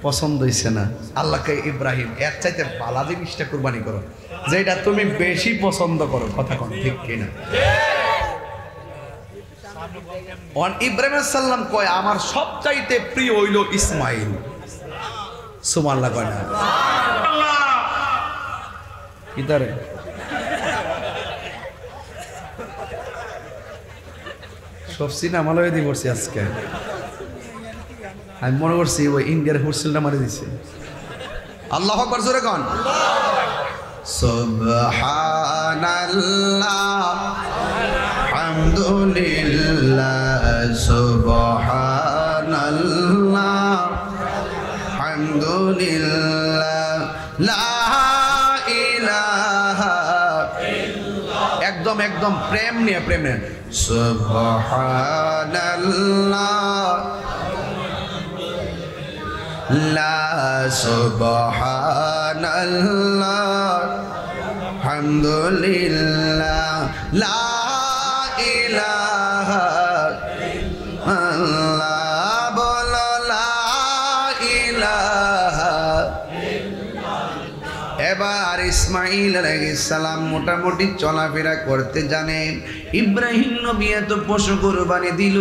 পছন্দ হইছে না। আল্লাহকে ইব্রাহিম এর চাইতে ভালো জিনিসটা কুরবানি করো, যেটা তুমি বেশি পছন্দ করো। কথা কোন ঠিক কিনা? ইব্রাহিম আলাইহিস সালাম কয় আমার সবচাইতে প্রিয় হইল ইসমাইল। সুবহানাল্লাহ কয় না? ইদারে সব সিনেমা লয়ে দি পড়ছি আজকে। আমি মনে করছি ওই ইন্ডিয়ার হুরসিলটা মারি দিছে। আল্লাহু আকবার জোরে কোন। সুবহানাল্লাহ হামদুলিল্লাহ সুবহানাল্লাহ হামদুলিল্লাহ লা ইলাহা একদম একদম প্রেম নিয়ে প্রেম নিয়ে সুবহানাল্লাহ লা সুবহানাল্লাহ হামদুলিল্লাহ লা ইলাহা ইল্লাল্লাহ বলো লা ইলাহা। এবার ইসমাইল আলাইহিস সালাম মোটামুটি চলাফেরা করতে জানেন। ইব্রাহিম নবী এত পশু কুরবানি দিল,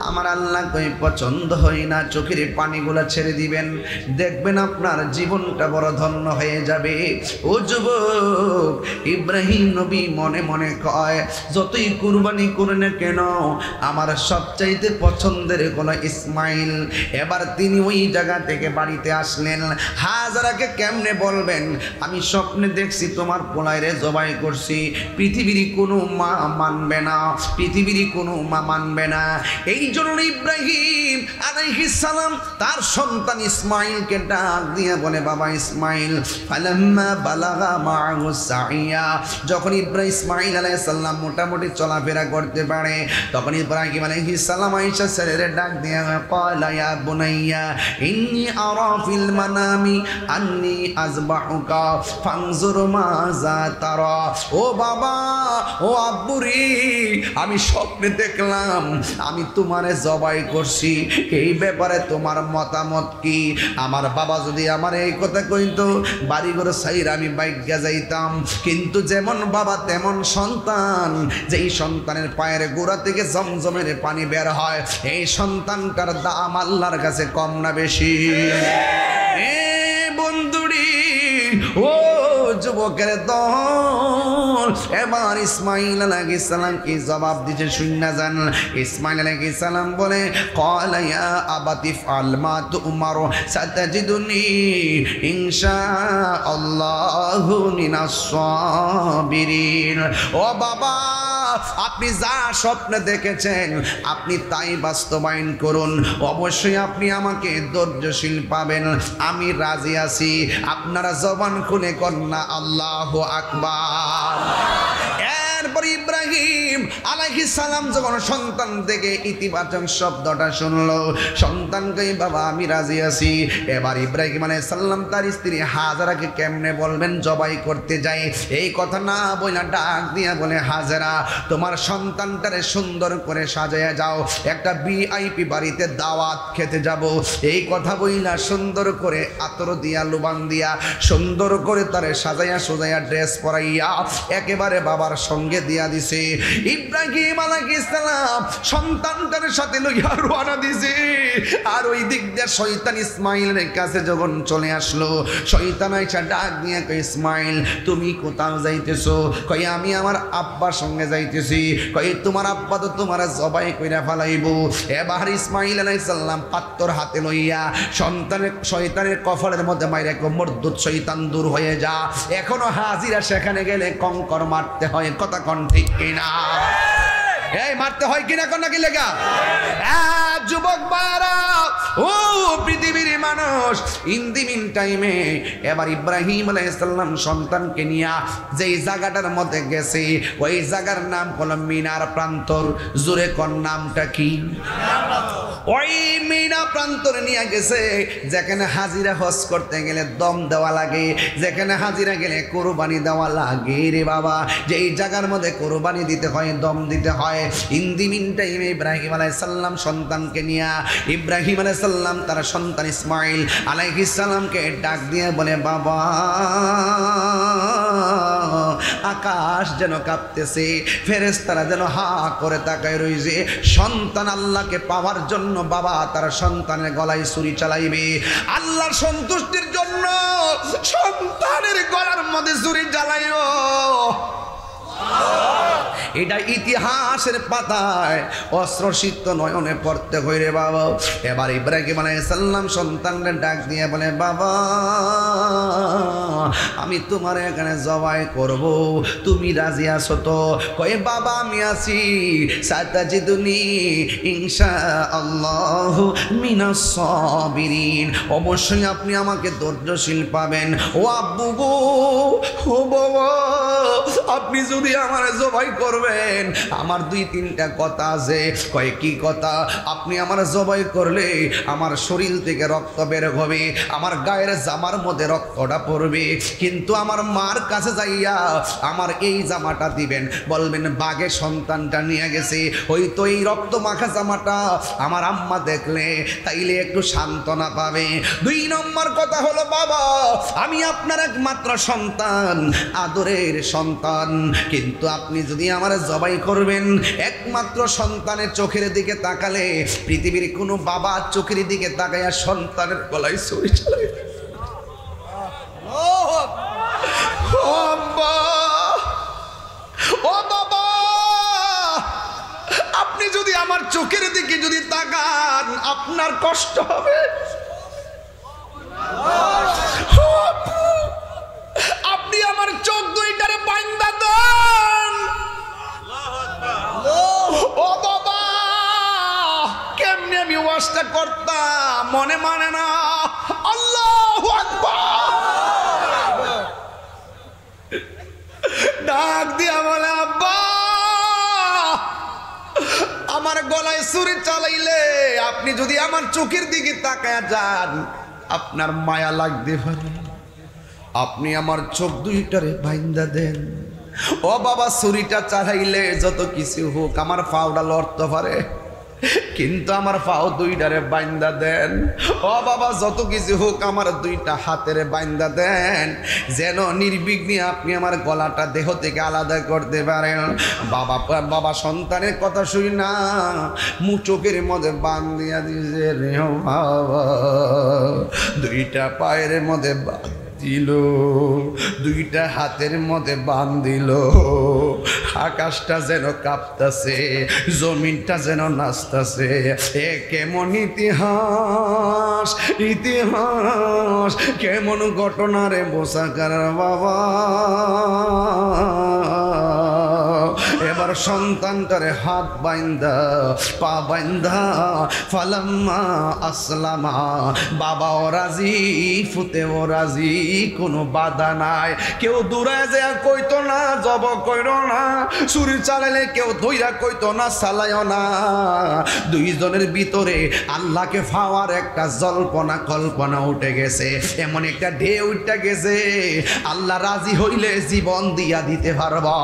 আমার আল্লাহ কই পছন্দ হয় না, চোখের পানিগুলা ছেড়ে দিবেন, দেখবেন আপনার জীবনটা বড় ধন্য হয়ে যাবে। ও যুবক, ইব্রাহিম নবী মনে মনে কয় যতই কুরবানি করে না কেন আমার সবচাইতে পছন্দের কোনো ইসমাইল। এবার তিনি ওই জায়গা থেকে বাড়িতে আসলেন। হাজারাকে কেমনে বলবেন আমি স্বপ্নে দেখছি তোমার পোলাইরে জবাই করছি, পৃথিবীর কোনো মা মানবে না, পৃথিবীর কোনো মা মানবে না। এই জন্য ইব্রাহিম আলাইহিস সালাম তার সন্তান ইসমাইলকে ডাক দিয়ে বলে বাবা ইসমাইল। ফালাম্মা বালাগা মাহু সাইয়া, যখন ইসমাইল আলাইহিস সালাম মোটামুটি চলাফেরা করতে পারে তখন ইব্রাহিম আলাইহিস সালাম আয়েশা ছেলের ডাক দিয়ে ক্বালা ইয়া বুনাইয়া ইন্নী আরা ফিল মানামি আন্নী আযবাহুকা ফানজুর মাযা তারা। ও বাবা, ও আব্বুরি, আমি স্বপ্নে দেখলাম আমি তোমারে জবাই করছি, এই ব্যাপারে তোমার মতামত কি? আমার বাবা যদি আমার এই কথা কইতো বাড়ি ঘর সাইরা আমি বাইজ্ঞা যাইতাম, কিন্তু যেমন বাবা তেমন সন্তান। যেই সন্তানের পায়ের গোড়া থেকে জমজমের পানি বের হয় এই সন্তানটার দাম আল্লাহর কাছে কম না বেশি? বন্ধুরি, ও যুবকের দল, এবার ইসমাইল আলাইহিস সালাম কি জবাব দিতে শুননা যান। ইসমাইল আলাইহিস সালাম বলে ক্বালা ইয়া আবাতি ফাল মা তুমারু সাতাজিদুনি ইনশাআল্লাহু মিনাস সাবিরিন। ও বাবা, আপনি যা স্বপ্ন দেখেছেন আপনি তাই বাস্তবায়ন করুন, অবশ্যই আপনি আমাকে ধৈর্যশীল পাবেন, আমি রাজি আছি। আপনারা জবান খুলে কন্যা আল্লাহু আকবার। এরপর ইব্রাহিম আলাইহিস সালাম যখন সন্তান থেকে ইতিবাচক শব্দটা শুনলো, সন্তানকে বাবা আমি রাজি আছি। এবার ইব্রাহিম আলাইহিস সালাম তার স্ত্রী হাজারাকে কেমনে বলবেন জবাই করতে যাই, এই কথা না বইলা ডাক দিয়া বলে হাজারা তোমার সন্তানটারে সুন্দর করে সাজায়া যাও, একটা ভিআইপি বাড়িতে দাওয়াত খেতে যাব। এই কথা বইলা সুন্দর করে আতর দিয়া লুবান দিয়া সুন্দর করে তারে সাজাইয়া সোজাইয়া ড্রেস পরাইয়া একেবারে বাবার সঙ্গে দিয়া দিছে। ইব্রাহিম আলাইহিস সালাম সন্তানটার সাথে লইয়া রওনা দিছে। আর ওই দিক দিয়ে শয়তান ইসমাইলের কাছে যখন চলে আসলো, শয়তান আইসা ডাক দিয়ে কই ইসমাইল তুমি কোথাও যাইতেছো? কই আমি আমার আব্বার সঙ্গে যাইতেছি। কই তোমার আব্বা তো তোমার জবাই কইরা ফেলাইবো। এবার ইসমাইল আলাইহিস সালাম পাত্তর হাতে লইয়া সন্তানের শয়তানের কফলের মধ্যে মাইরা মরদুদ শয়তান দূর হয়ে যা। এখনো হাজিরা সেখানে গেলে কঙ্কর মারতে হয়, কথা কোন ঠিক কিনা? এই মারতে হয় কিনা কোন নাকি লেগা? যুবক বারা, ও পৃথিবীর মানুষ, ইন দি মিন টাইমে এবার ইব্রাহিম আলাইহিস সালাম সন্তানকে নিয়ে যেই জায়গাটার মধ্যে গেছে, ওই জায়গার নাম হলো মিনার প্রান্তর। জোরে কোন নামটা কি? ওই মিনা প্রান্তরে নিয়ে গেছে, যেখানে হাজিরা হজ করতে গেলে দম দেওয়া লাগে, যেখানে হাজিরা গেলে কোরবানি দেওয়া লাগে রে বাবা। যেই জায়গার মধ্যে কোরবানি দিতে হয়, দম দিতে হয়। ইন্দি মিন টাইমে ইব্রাহিম আলাইহিস সালাম সন্তানকে নিয়ে, ইব্রাহিম আলাইহিস সালাম তার সন্তান ইসমাইল আলাইহিস সালামকে ডাক দিয়ে বলে, বাবা আকাশ যেন কাঁপতেছে, ফেরেশতারা যেন হা করে তাকায় রইছে। সন্তান আল্লাহকে পাওয়ার জন্য বাবা তার সন্তানের গলায় ছুরি চালাইবে, আল্লাহর সন্তুষ্টির জন্য সন্তানের গলার মধ্যে ছুরি চালাইও। এটা ইতিহাসের পাতায় অস্ত্রসিক্ত নয়নে পড়তে হয় রে বাবা। এবার ইব্রাহিম আলাইহিস সালাম সন্তানকে ডাক দিয়ে বলে, বাবা আমি তোমার এখানে জবাই করব, তুমি রাজি আছো তো? কয়ে, বাবা আমি আছি, সাতাজিদুনি ইনশাআল্লাহ মিনাস সাবিরিন, অবশ্যই আপনি আমাকে ধৈর্যশীল পাবেন। ও আব্বু গো, ও বাবা, আপনি যদি আমার জবাই করবেন, আমার 2-3টা কথা আছে। কয়, কি কথা? আপনি আমার জবাই করলে আমার শরীর থেকে রক্ত বের হবে, আমার গায়ের জামার মধ্যে রক্তটা পড়বে, কিন্তু আমার মার কাছে যাইয়া আমার এই জামাটা দিবেন, বলবেন বাঘে সন্তানটা নিয়ে গেছে, ওই তো এই রক্ত মাখা জামাটা আমার আম্মা দেখলে তাইলে একটু সান্ত্বনা পাবে। 2 নম্বর কথা হলো, বাবা আমি আপনার একমাত্র সন্তান, আদরের সন্তান, কিন্তু আপনি যদি আমার জবাই করবেন, একমাত্র সন্তানের চোখের দিকে তাকালে পৃথিবীর কোনো বাবা চোখের দিকে তাকাইয়া সন্তানের গলায় ছুরি চালায়। ও বাবা, আপনি যদি আমার চোখের দিকে যদি তাকান, আপনার কষ্ট হবে। আপনি আমার চোখ 2টারে বাইন্ধা দেন। ও বাবা, কেমনে আমি ওয়াজটা করতাম, মনে মানে না। আল্লাহু আকবার, ডাক দিয়া বলে, আব্বা আমার গলায় ছুরি চালাইলে আপনি যদি আমার চোখের দিকে তাকায় যান, আপনার মায়া লাগতে পারে, আপনি আমার চোখ 2টারে বাইন্ধা দেন। ও বাবা, ছুরিটা চালাইলে যত কিছু হোক আমার পাওটা লড়তে পারে, কিন্তু আমার পাও 2টারে বাইন্ধা দেন। ও বাবা, যত কিছু হোক আমার 2টা হাতের বাইন্ধা দেন, যেন নির্বিঘ্নে আপনি আমার গলাটা দেহ থেকে আলাদা করতে পারেন। বাবা সন্তানের কথা শুই না, চোখের মধ্যে বান্ধিয়া দিছে রে বাবা, 2টা পায়ের মধ্যে দিল, 2টা হাতের মধ্যে বান্ধিল, আকাশটা যেন কাঁপতাছে, জমিনটা যেন নাচতাছে। এ কেমন ইতিহাস, ইতিহাস কেমন ঘটনা রে বোসাকার বাবা। এবার সন্তানটারে হাত বাইন্দা পা বাইন্দা ফালাম্মা আসলামা, বাবাও রাজি, ফুতেও রাজি, কোনো বাধা নাই। কেউ দূরে যায় কইতো না জব কইরো না, ছুরি চালাইলে কেউ ধইরা কইতো না চালাইও না। 2 জনের ভিতরে আল্লাহকে পাওয়ার একটা জল্পনা কল্পনা উঠে গেছে, এমন একটা ঢেউ উঠে গেছে, আল্লাহ রাজি হইলে জীবন দিয়া দিতে পারবা।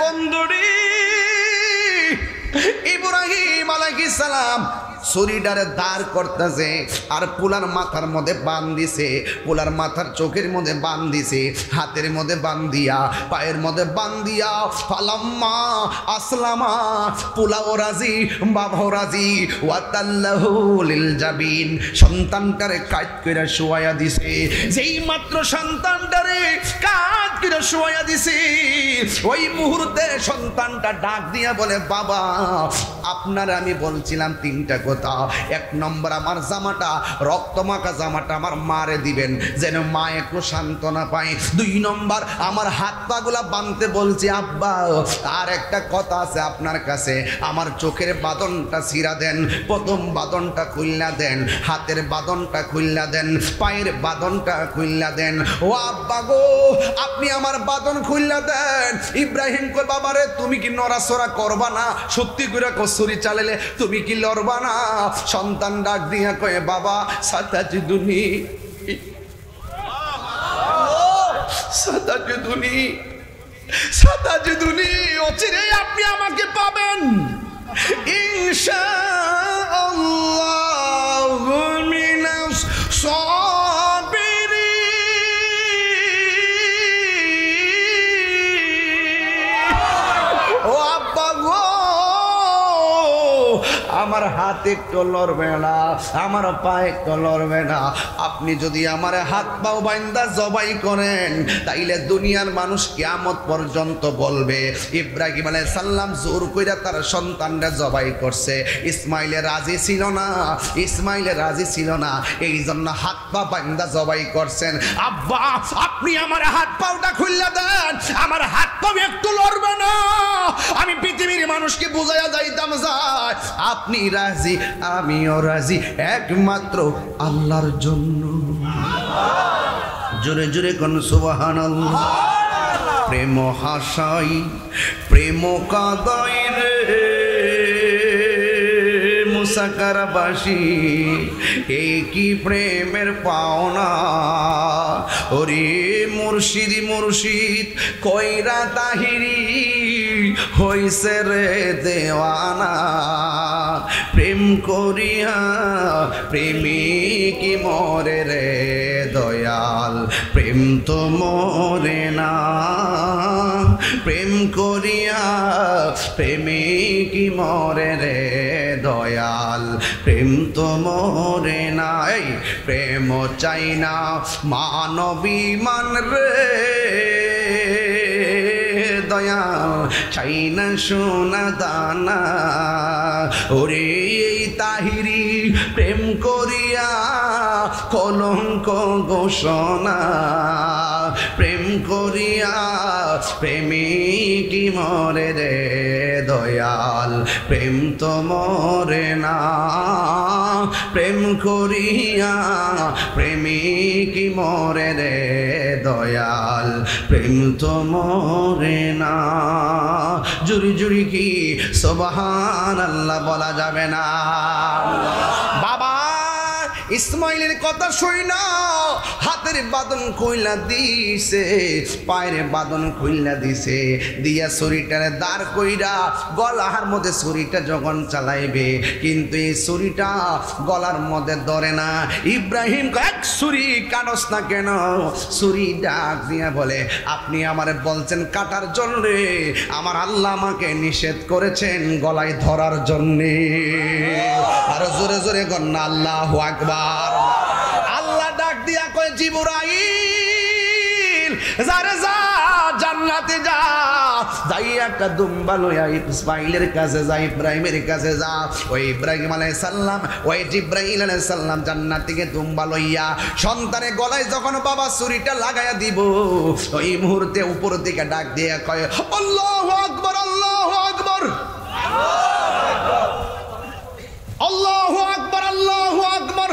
বন্ধুরি, ইব্রাহিম আলাইহিস সালাম ছুরিটারে দাঁড় করতেছে, আর পোলার মাথার মধ্যে বান দিছে, পোলার মাথার চোখের মধ্যে বান দিছে, হাতের মধ্যে বান দিয়া, পায়ের মধ্যে বান দিয়া ফালাম্মা আসলামা, পোলাও রাজি, বাবাও রাজি, ওয়াতাল্লাহু লিল জাবিন, সন্তানটারে কাট কইরা শুয়াইয়া দিছে। যেই মাত্র সন্তানটারে কাট কইরা শুয়াইয়া দিছে, ওই মুহূর্তে সন্তানটা ডাক দিয়া বলে, বাবা আপনার আমি বলছিলাম 3টা কথা, 1 নম্বর আমার জামাটা রক্তমাখা জামাটা আমার মারে দিবেন যেন মা একটু সান্ত্বনা পায়। 2 নম্বর আমার হাত পাগুলা বাঁধতে বলছি আব্বা, আর একটা কথা আছে আপনার কাছে, আমার চোখের বাঁধনটা ছিঁড়া দেন, প্রথম বাঁধনটা খুললা দেন, হাতের বাঁধনটা খুললা দেন, পায়ের বাঁধনটা খুললা দেন। ও আব্বা গো, আপনি আমার বাঁধন খুললা দেন। ইব্রাহিম কই বাবারে তুমি কি নড়াচড়া করবা না? সত্যি করে কসুরি চালালে তুমি কি লড়বা না? সন্তান ডাক দিয়া কয়ে বাবা সাতাজিদুনি সাতাজিদুনি সাতাজিদুনি, অচিরেই আপনি আমাকে পাবেন ইনশাআল্লাহ মিনাস সাবিরিন। ও আব্বা গো, আমার হাত একটু লড়বে না, আমার পা একটু লড়বে না। আপনি যদি আমার হাত পাও বাইন্দা জবাই করেন তাইলে দুনিয়ার মানুষ কিয়ামত পর্যন্ত বলবে ইব্রাহিম আলাইহিস সালাম জোর কইরা তার সন্তানরা জবাই করছে। ইসমাইলে রাজি ছিল না, ইসমাইলে রাজি ছিল না, এই জন্য হাত পা বাইন্দা জবাই করছেন। আব্বা আপনি আমার হাত পাওটা খুললা দেন, আমার হাত পা একটু লড়বে না, আমি পৃথিবীর মানুষকে বুঝাইয়া যাইতাম যায় আপনি রাজি আমিও রাজি, একমাত্র আল্লাহর জন্য। জোরে জোরে কোন সুবহানাল্লাহ। প্রেম হাসাই প্রেম কাদাই রে মুসাকারাবাসী, এই কি প্রেমের পাওনা। ওরে মুর্শিদ মুর্শিদ কইরা তাহিরি হইছে রে দেওয়ানা, প্রেম করিয়া প্রেমিক মরে রে দয়াল, প্রেম তো মরে না, প্রেম করিয়া প্রেমিক মরে রে দয়াল, প্রেম তো মরে না। এই প্রেম চাই না মানবিমান রে দয়াল, চাই না সোনা দানা। ওরে এই তাহিরি প্রেম করিয়া কলঙ্ক ঘোষণা, প্রেম করিয়া প্রেমিক মরে রে দয়াল, প্রেম তো মরে না, প্রেম করিয়া প্রেমিক মরে রে দয়াল, প্রেম তো মরে না। জুরি জুরি কি সুবহানাল্লাহ বলা যাবে না? বাবা ইসমাইলের কথা শুই না, হাতের বাঁধন কইলা দিছে, পায়ের বাঁধন কইলা দিছে, দিয়া ছুরিটারে দাঁড় কইরা গলার মধ্যে ছুরিটা যখন চালাইবে, কিন্তু এই ছুরিটা গলার মধ্যে ধরে না। ইব্রাহিম এক ছুরি কাটস না কেন? ছুরি ডাক দিয়া বলে আপনি আমারে বলছেন কাটার জন্য, আমার আল্লাহ আমাকে নিষেধ করেছেন গলায় ধরার জন্যে। আর জোরে জোরে গন্না আল্লাহু আকবার। আল্লাহ ডাক দিয়া কয় জিবরাইল যারে যা জান্নাতে যা, যাই একটা দুম্বা লইয়া ইসমাইলের কাছে যা, ইব্রাহিমের কাছে যা। ওই ইব্রাহিম আলাইহিস সালাম ওই জিবরাইল আলাইহিস সালাম জান্নাত থেকে দুম্বা লইয়া সন্তানের গলায় যখন বাবা ছুরিটা লাগাইয়া দিব, ওই মুহূর্তে উপর দিকে ডাক দিয়া কয় আল্লাহু আকবার আল্লাহু আকবার আল্লাহু আকবার আল্লাহু আকবার।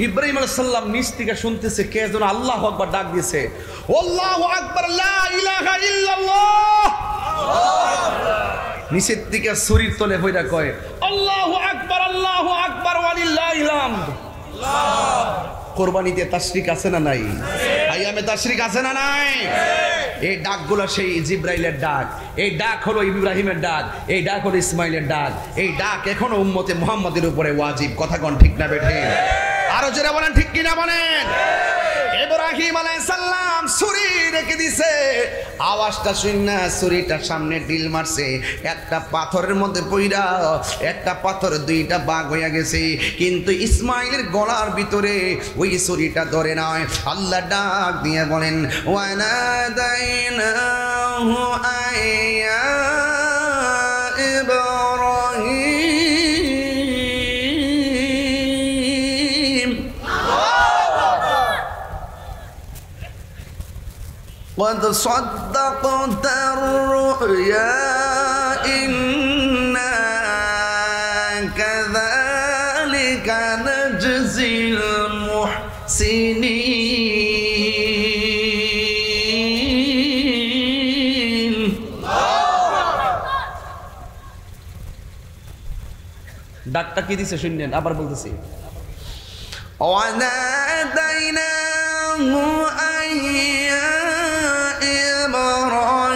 ইব্রাহিম আলাইহিস সালাম নিচ থেকে শুনতেছে কে যেন আল্লাহু আকবার ডাক দিয়েছে, আল্লাহু আকবার লা ইলাহা ইল্লাল্লাহ। নিচের থেকে শরীর তলে হইরা কয় আল্লাহু আকবার ওয়ালিল্লাহিল হামদ। কোরবানিতে তাশরিক আছে না নাই? আইয়ামে তাশরিক আছে না নাই? এই ডাকগুলো সেই জিবরাইলের ডাক, এই ডাক হলো ইব্রাহিমের ডাক, এই ডাক হলো ইসমাইলের ডাক, এই ডাক এখনো উম্মতে মুহাম্মাদের উপরে ওয়াজিব। কথা কোন ঠিক না বেঠে? আরো যারা বলেন ঠিক কিনা বলেন। ইব্রাহিম আলাইহিস সালাম ছুরি রেখে দিছে, আওয়াজটা শুনে ছুরিটা সামনে ডিল মারছে, একটা পাথরের মধ্যে পইরা একটা পাথর দুইটা ভাগ হইয়া গেছে, কিন্তু ইসমাইলের গলার ভিতরে ওই ছুরিটা ধরে নয়। আল্লাহ ডাক দিয়ে বলেন ওয়ানাদাইনাহু আইয়া ইব্রাহিম قد صدقت الرؤيا إنا كذلك نجزي المحسنين ডাকটা কি দিছে শুনলেন আবার বলতেছি وناديناه أن يا إبراهيم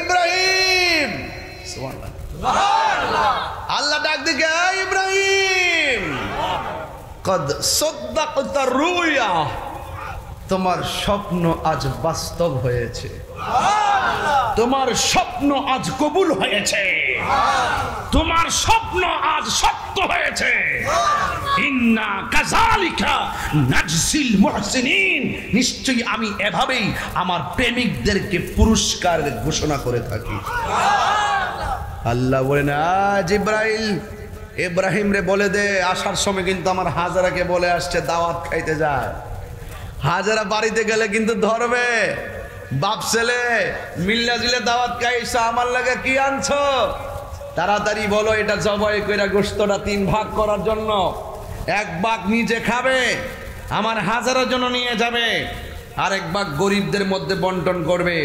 ইব্রাহিম সুবহানাল্লাহ আল্লাহ ডাক দিকে ইব্রাহিম কদ সাদ্দাকতা রুয়া তোমার স্বপ্ন আজ বাস্তব হয়েছে তোমার স্বপ্ন আজ কবুল হয়েছে তোমার স্বপ্ন আজ সত্য হয়েছে ইন্না কাযালিকা নাজজিল মুহসিনিন নিশ্চয়ই আমি এভাবেই আমার প্রেমিকদেরকে পুরস্কার ঘোষণা করে থাকি আল্লাহ বলেন আজ ইব্রাহিম রে বলে দে আসার সময় কিন্তু আমার হাজারাকে বলে আসছে দাওয়াত খাইতে যায় হাজারা বাড়িতে গেলে কিন্তু ধরবে বাপ ছেলে মিল্লা জিলে দাওয়াত খাইছো আমার লাগে কি আনছো তাড়াতাড়ি বলো এটা জবাই কইরা গোশতটা 3 ভাগ করার জন্য 1 ভাগ নিজে খাবে আমার হাজারের জন্য নিয়ে যাবে আর 1 ভাগ গরিবদের মধ্যে বন্টন করবে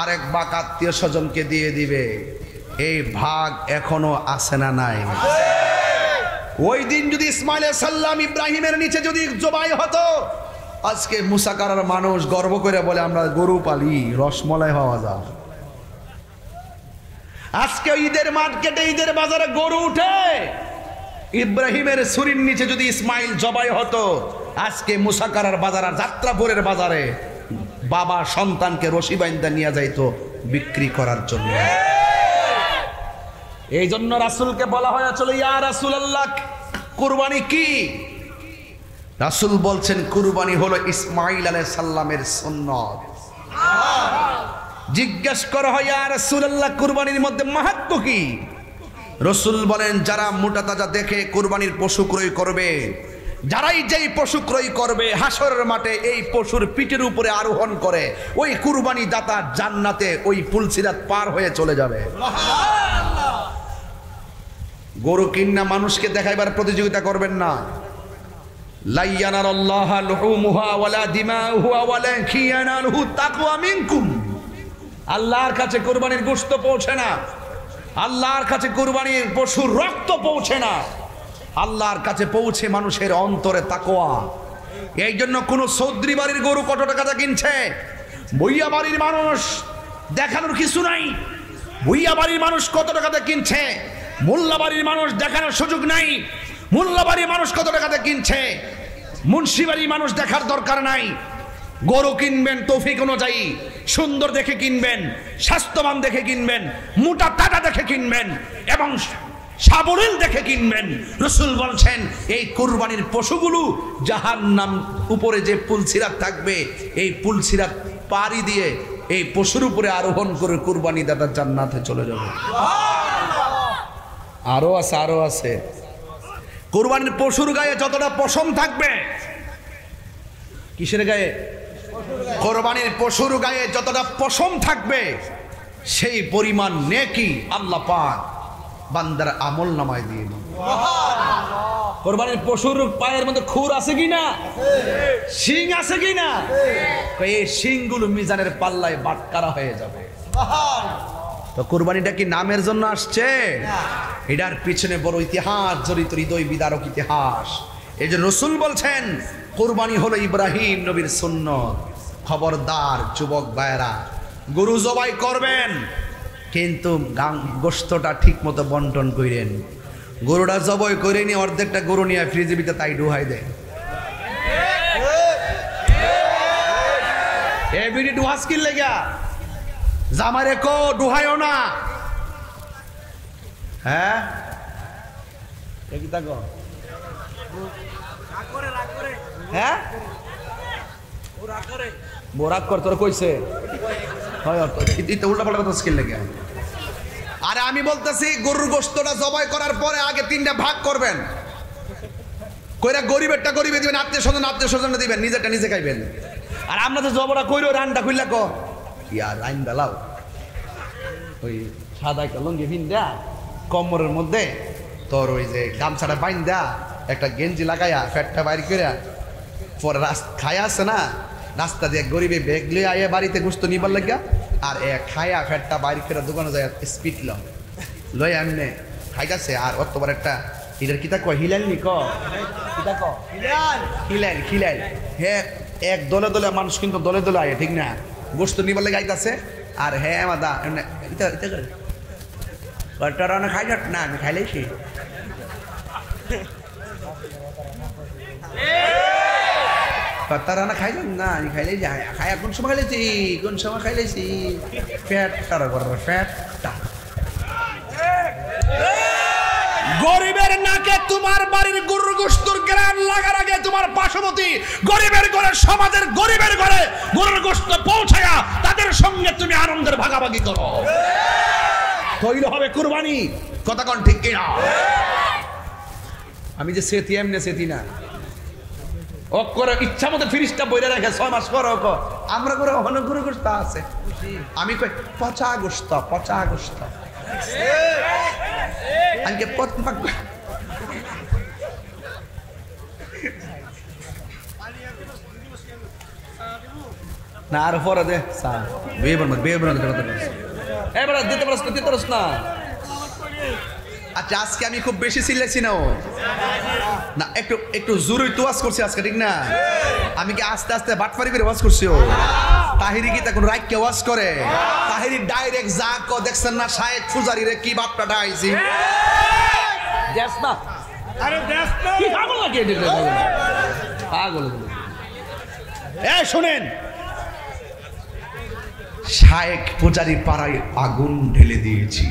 আর 1 ভাগ আত্মীয় স্বজনকে দিয়ে দিবে এই ভাগ এখনো আছে না নাই ওই দিন যদি ইসমাইল আলাইহিস সালাম ইব্রাহিমের নিচে যদি জবাই হতো আজকে মুসাকারার মানুষ গর্ব করে বলে আমরা গরু পালি রসমলাই পাওয়া যায় আজকে ঈদের মার্কেটে ঈদের বাজারে গরু উঠে ইব্রাহিমের ছুরির নিচে যদি ইসমাইল জবাই হতো আজকে মুসাকারার বাজার যাত্রাপুরের বাজারে বাবা সন্তানকে রশি বাইন্দা নিয়ে যাইতো বিক্রি করার জন্য এই জন্য রাসূলকে বলা হয়েছিল ইয়া রাসূলুল্লাহ কুরবানি কি রাসূল বলছেন কুরবানি হলো ইসমাইল আলাইহিস সালামের সুন্নাত জিজ্ঞেস করা হয় ইয়া রাসূলুল্লাহ কুরবানির মধ্যে মাহাত্ম্য কি রাসূল বলেন যারা মোটা তাজা দেখে কুরবানির পশু ক্রয় করবে যারাই যেই পশু ক্রয় করবে হাসরের মাঠে এই পশুর পিঠের উপরে আরোহণ করে ওই কুরবানি দাতা জান্নাতে ওই পুলসিরাত পার হয়ে চলে যাবে সুবহানাল্লাহ গরু কিন্না মানুষকে দেখাইবার প্রতিযোগিতা করবেন না লা ইয়ানাল্লাহু লুহুমুহা ওয়ালা দিমাউহা ওয়ালাকিন ইয়ানালুহু তাকওয়া মিনকুম আল্লাহর কাছে কুরবানির গোশত পৌঁছে না আল্লাহর কাছে কুরবানির পশুর রক্ত পৌঁছে না আল্লাহর কাছে পৌঁছে মানুষের অন্তরে তাকওয়া এই জন্য কোন চৌধুরী বাড়ির গরু কত টাকাতে কিনছে ভুইয়া বাড়ির মানুষ দেখানোর কিছু নাই ভুইয়া বাড়ির মানুষ কত টাকাতে কিনছে মোল্লা বাড়ির মানুষ দেখানোর সুযোগ নাই মোল্লা বাড়ির মানুষ কত টাকাতে কিনছে মুন্সি বাড়ির মানুষ দেখার দরকার নাই গরু কিনবেন তৌফিক অনুযায়ী সুন্দর দেখে কিনবেন স্বাস্থ্যবান দেখে কিনবেন মোটা তাজা দেখে কিনবেন এবং সাবলীল দেখে কিনবেন রাসূল বলছেন এই কুরবানির পশুগুলো জাহান্নাম উপরে যে পুলসিরাত থাকবে এই পুলসিরাত পাড়ি দিয়ে এই পশুর উপরে আরোহণ করে কুরবানি দাতা জান্নাতে চলে যাবে আরো আছে কুরবানির পশুর গায়ে যতটা পশম থাকবে কিসের গায়ে কুরবানির পশুর গায়ে যতটা পশম থাকবে সেই পরিমাণ নেকি আল্লাহ পাক বান্দার আমল নামায় দিয়ে দিবেন সুবহানাল্লাহ কুরবানির পশুর পায়ের মধ্যে খুর আছে কিনা শিং আছে কিনা এই শিংগুলো মিজানের পাল্লায় বাটকারা হয়ে যাবে সুবহানাল্লাহ তো কুরবানিটা কি নামের জন্য আসছে এটার পিছনে বড় ইতিহাস জড়িত হৃদয় বিদারক ইতিহাস এই যে রাসূল বলছেন কুরবানি হলো ইব্রাহিম নবীর সুন্নাত খবরদার যুবক ভাইরা গরু জবাই করবেন কিন্তু গোশতটা ঠিকমতো বন্টন করেন গরুটা জবাই করে নিয়ে অর্ধেকটা গরু নিয়ে ফ্রিজে ভিতরে তাই ডুহাই দেয় এই বিডি ডুহাস কি লাগা জামারে কো ডুহাইও না হ্যাঁ কি তা গো রাগ করে হ্যাঁ ও রাগ করে তোর কইছে হয় ইতে উল্টা পাল্টা কথা স্কিল লাগে আরে আমি বলতেছি গরুর গোশতটা জবাই করার পরে আগে 3টা ভাগ করবেন কইরা গরিবেরটা গরিবে দিবেন, আত্মীয় স্বজন দিবেন, নিজেরটা নিজে খাইবেন। আর আমরা তো জবরা কইরো রান্না খুললা ক ইয়ার রাইন বেলাও ওই সাদা একটা লুঙ্গি ভিন্দা কোমরের মধ্যে তোর ওই যে গামছাটা বাইন্দা একটা গেঞ্জি লাগাইয়া ফ্যাটটা বাইর কইরা পরে খায়া আছে না, রাস্তা দিয়ে গরিবে ব্যাগ লিয়ে আইয়া বাড়িতে গোস্ত নিবার লাগিয়া আর খায়া ফ্যাটটা বাইর করে দোকানে যায় স্পিড লই এমনি খাইতেছে। আর অতবার একটা এটার কিতা কয় হিলাইল নি ক কিতা ক হিলাইল হ্যাঁ, এক দলে দলে মানুষ কিন্তু দলে দলে আয় ঠিক না, গোস্ত নিবার লাগে আইতাছে। আর হ্যাঁ মাদা এমনি এটা এটা করে রান্না খাই যাট না, আমি খাইলেছি রান্না খাইলাম না, আমি খাইলেই যাই খাই। কোন সময় খাইলেছি, কোন সময় খাইলেছি ফ্যাটটা করবে ফ্যাটটা। গরিবের নাকে তোমার বাড়ির গরুর গোশতের গ্রান লাগার আগে তোমার পার্শ্ববর্তী গরিবের ঘরে, সমাজের গরিবের ঘরে গরুর গোশত পৌঁছায়া তাদের সঙ্গে তুমি আনন্দের ভাগাভাগি করো, তৈল হবে কুরবানি। কথা কোন ঠিক কিনা? আমি যে সেতি এমনি সেতি না, ও করে ইচ্ছা মতো ফ্রিজটা বইরে রাখে 6 মাস পর ও আমরা করে অনেক গরুর গোশত আছে। আমি কই পচা গোশত, পচা গোশত আজকে না আর পরে দে দিতে পারস না। আচ্ছা আজকে আমি খুব বেশি চিল্লাইছি না একটু একটু জোরে তো ওয়াজ করছি আজকে ঠিক না? আমি কি আস্তে আস্তে বাটপারি করে ওয়াজ করছি? ও তাহিরি কি তখন রাইটকে ওয়াজ করে? তাহিরি ডাইরেক্ট যা ক দেখছেন না শায়েখ পূজারি রে কি বাপটা ডাইছি দেখ না, আরে দেখ না কি পাগল লাগে এটা পাগল। এই শুনেন, শায়েখ পূজারি পাড়ায় আগুন ঢেলে দিয়েছি।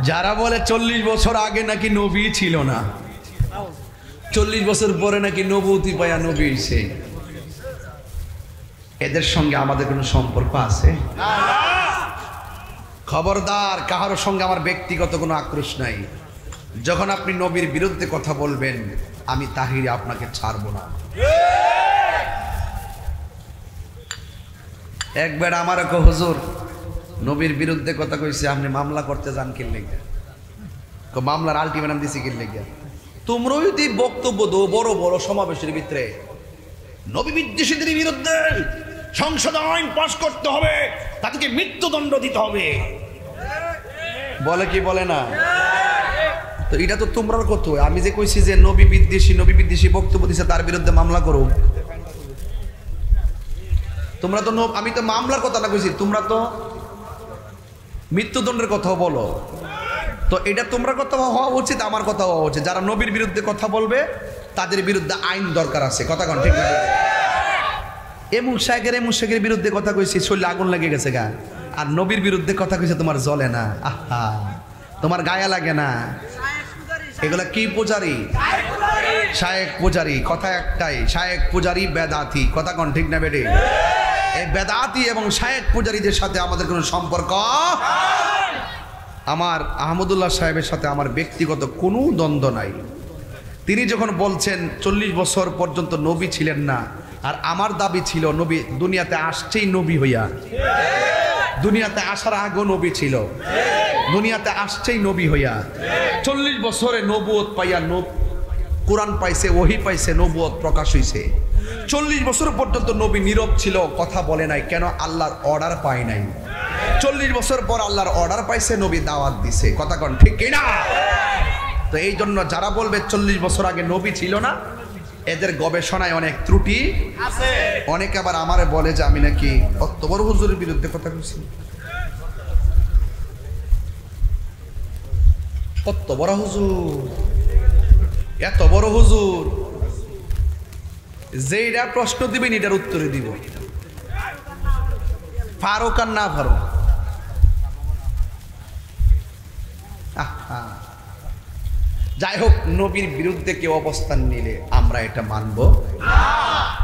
যারা বলে 40 বছর আগে নাকি নবী ছিল না, 40 বছর পরে নাকি নবুতি পায়া নবী হইছে, এদের সঙ্গে আমাদের কোনো সম্পর্ক আছে? খবরদার, কাহার সঙ্গে আমার ব্যক্তিগত কোনো আক্রোশ নাই। যখন আপনি নবীর বিরুদ্ধে কথা বলবেন আমি তাহিরি আপনাকে ছাড়বো না। একবার আমার এক হুজুর নবীর বিরুদ্ধে কথা কইছে, আপনি মামলা করতে যান কি লেগে? মামলার আলটিমেটাম দিছি কি লেগে? তোমরা যদি বক্তব্য দো বড় বড় সমাবেশের ভিতরে নবী বিদ্বেষীদের বিরুদ্ধে সংসদ আইন পাস করতে হবে, তাদেরকে মৃত্যুদণ্ড দিতে হবে, বলে কি বলে না? তো এটা তো তোমরা করতে হয়। আমি যে কইছি যে নবী বিদ্বেষী বক্তব্য দিছে তার বিরুদ্ধে মামলা করো, তোমরা তো আমি তো মামলার কথা না কইছি, তোমরা তো মৃত্যুদণ্ডের কথা বলো। তো এটা তোমরা কথা হওয়া উচিত, আমার কথা হওয়া উচিত। যারা নবীর বিরুদ্ধে কথা বলবে তাদের বিরুদ্ধে আইন দরকার আছে। কথা কোন ঠিক না? এমুক শায়েখের বিরুদ্ধে কথা কইছি, শরীরে আগুন লেগে গেছে গা। আর নবীর বিরুদ্ধে কথা কইছে তোমার জ্বলে না, আহা তোমার গায়ে লাগে না। এগুলা কি পূজারি? শায়েখ পূজারি। কথা একটাই, শায়েখ পূজারি বেদাতি। কথা কোন ঠিক না বেটি? এই বেদাতি এবং শায়েখ পূজারীদের সাথে আমাদের কোনো সম্পর্ক। আমার আহমদুল্লাহ সাহেবের সাথে আমার ব্যক্তিগত কোনো দ্বন্দ্ব নাই। তিনি যখন বলছেন 40 বছর পর্যন্ত নবী ছিলেন না, আর আমার দাবি ছিল নবী দুনিয়াতে আসছেই নবী হইয়া, দুনিয়াতে আসার আগেও নবী ছিল, দুনিয়াতে আসছেই নবী হইয়া 40 বছরে নবুয়ত পাইয়া কোরআন পাইছে, ওহী পাইছে, নবুয়ত প্রকাশ হইছে। 40 বছর পর্যন্ত নবী নীরব ছিল, কথা বলে নাই। কেন? আল্লাহর অর্ডার পায় নাই। 40 বছর পর আল্লাহর অর্ডার পাইছে, নবী দাওয়াত দিছে। কথা কোন ঠিক কিনা? তো এই জন্য যারা বলবে 40 বছর আগে নবী ছিল না, এদের গবেষণায় অনেক ত্রুটি আছে। অনেকে আবার আমারে বলে যে আমি নাকি অত বড় হুজুরের বিরুদ্ধে কথা বলছি। কত বড় হুজুর, এত বড় হুজুর, যেটা প্রশ্ন দিবেন এটার উত্তরে দিব, ফারুক আর না ফারুক। যাই হোক, নবীর বিরুদ্ধে কেউ অবস্থান নিলে আমরা এটা মানব না।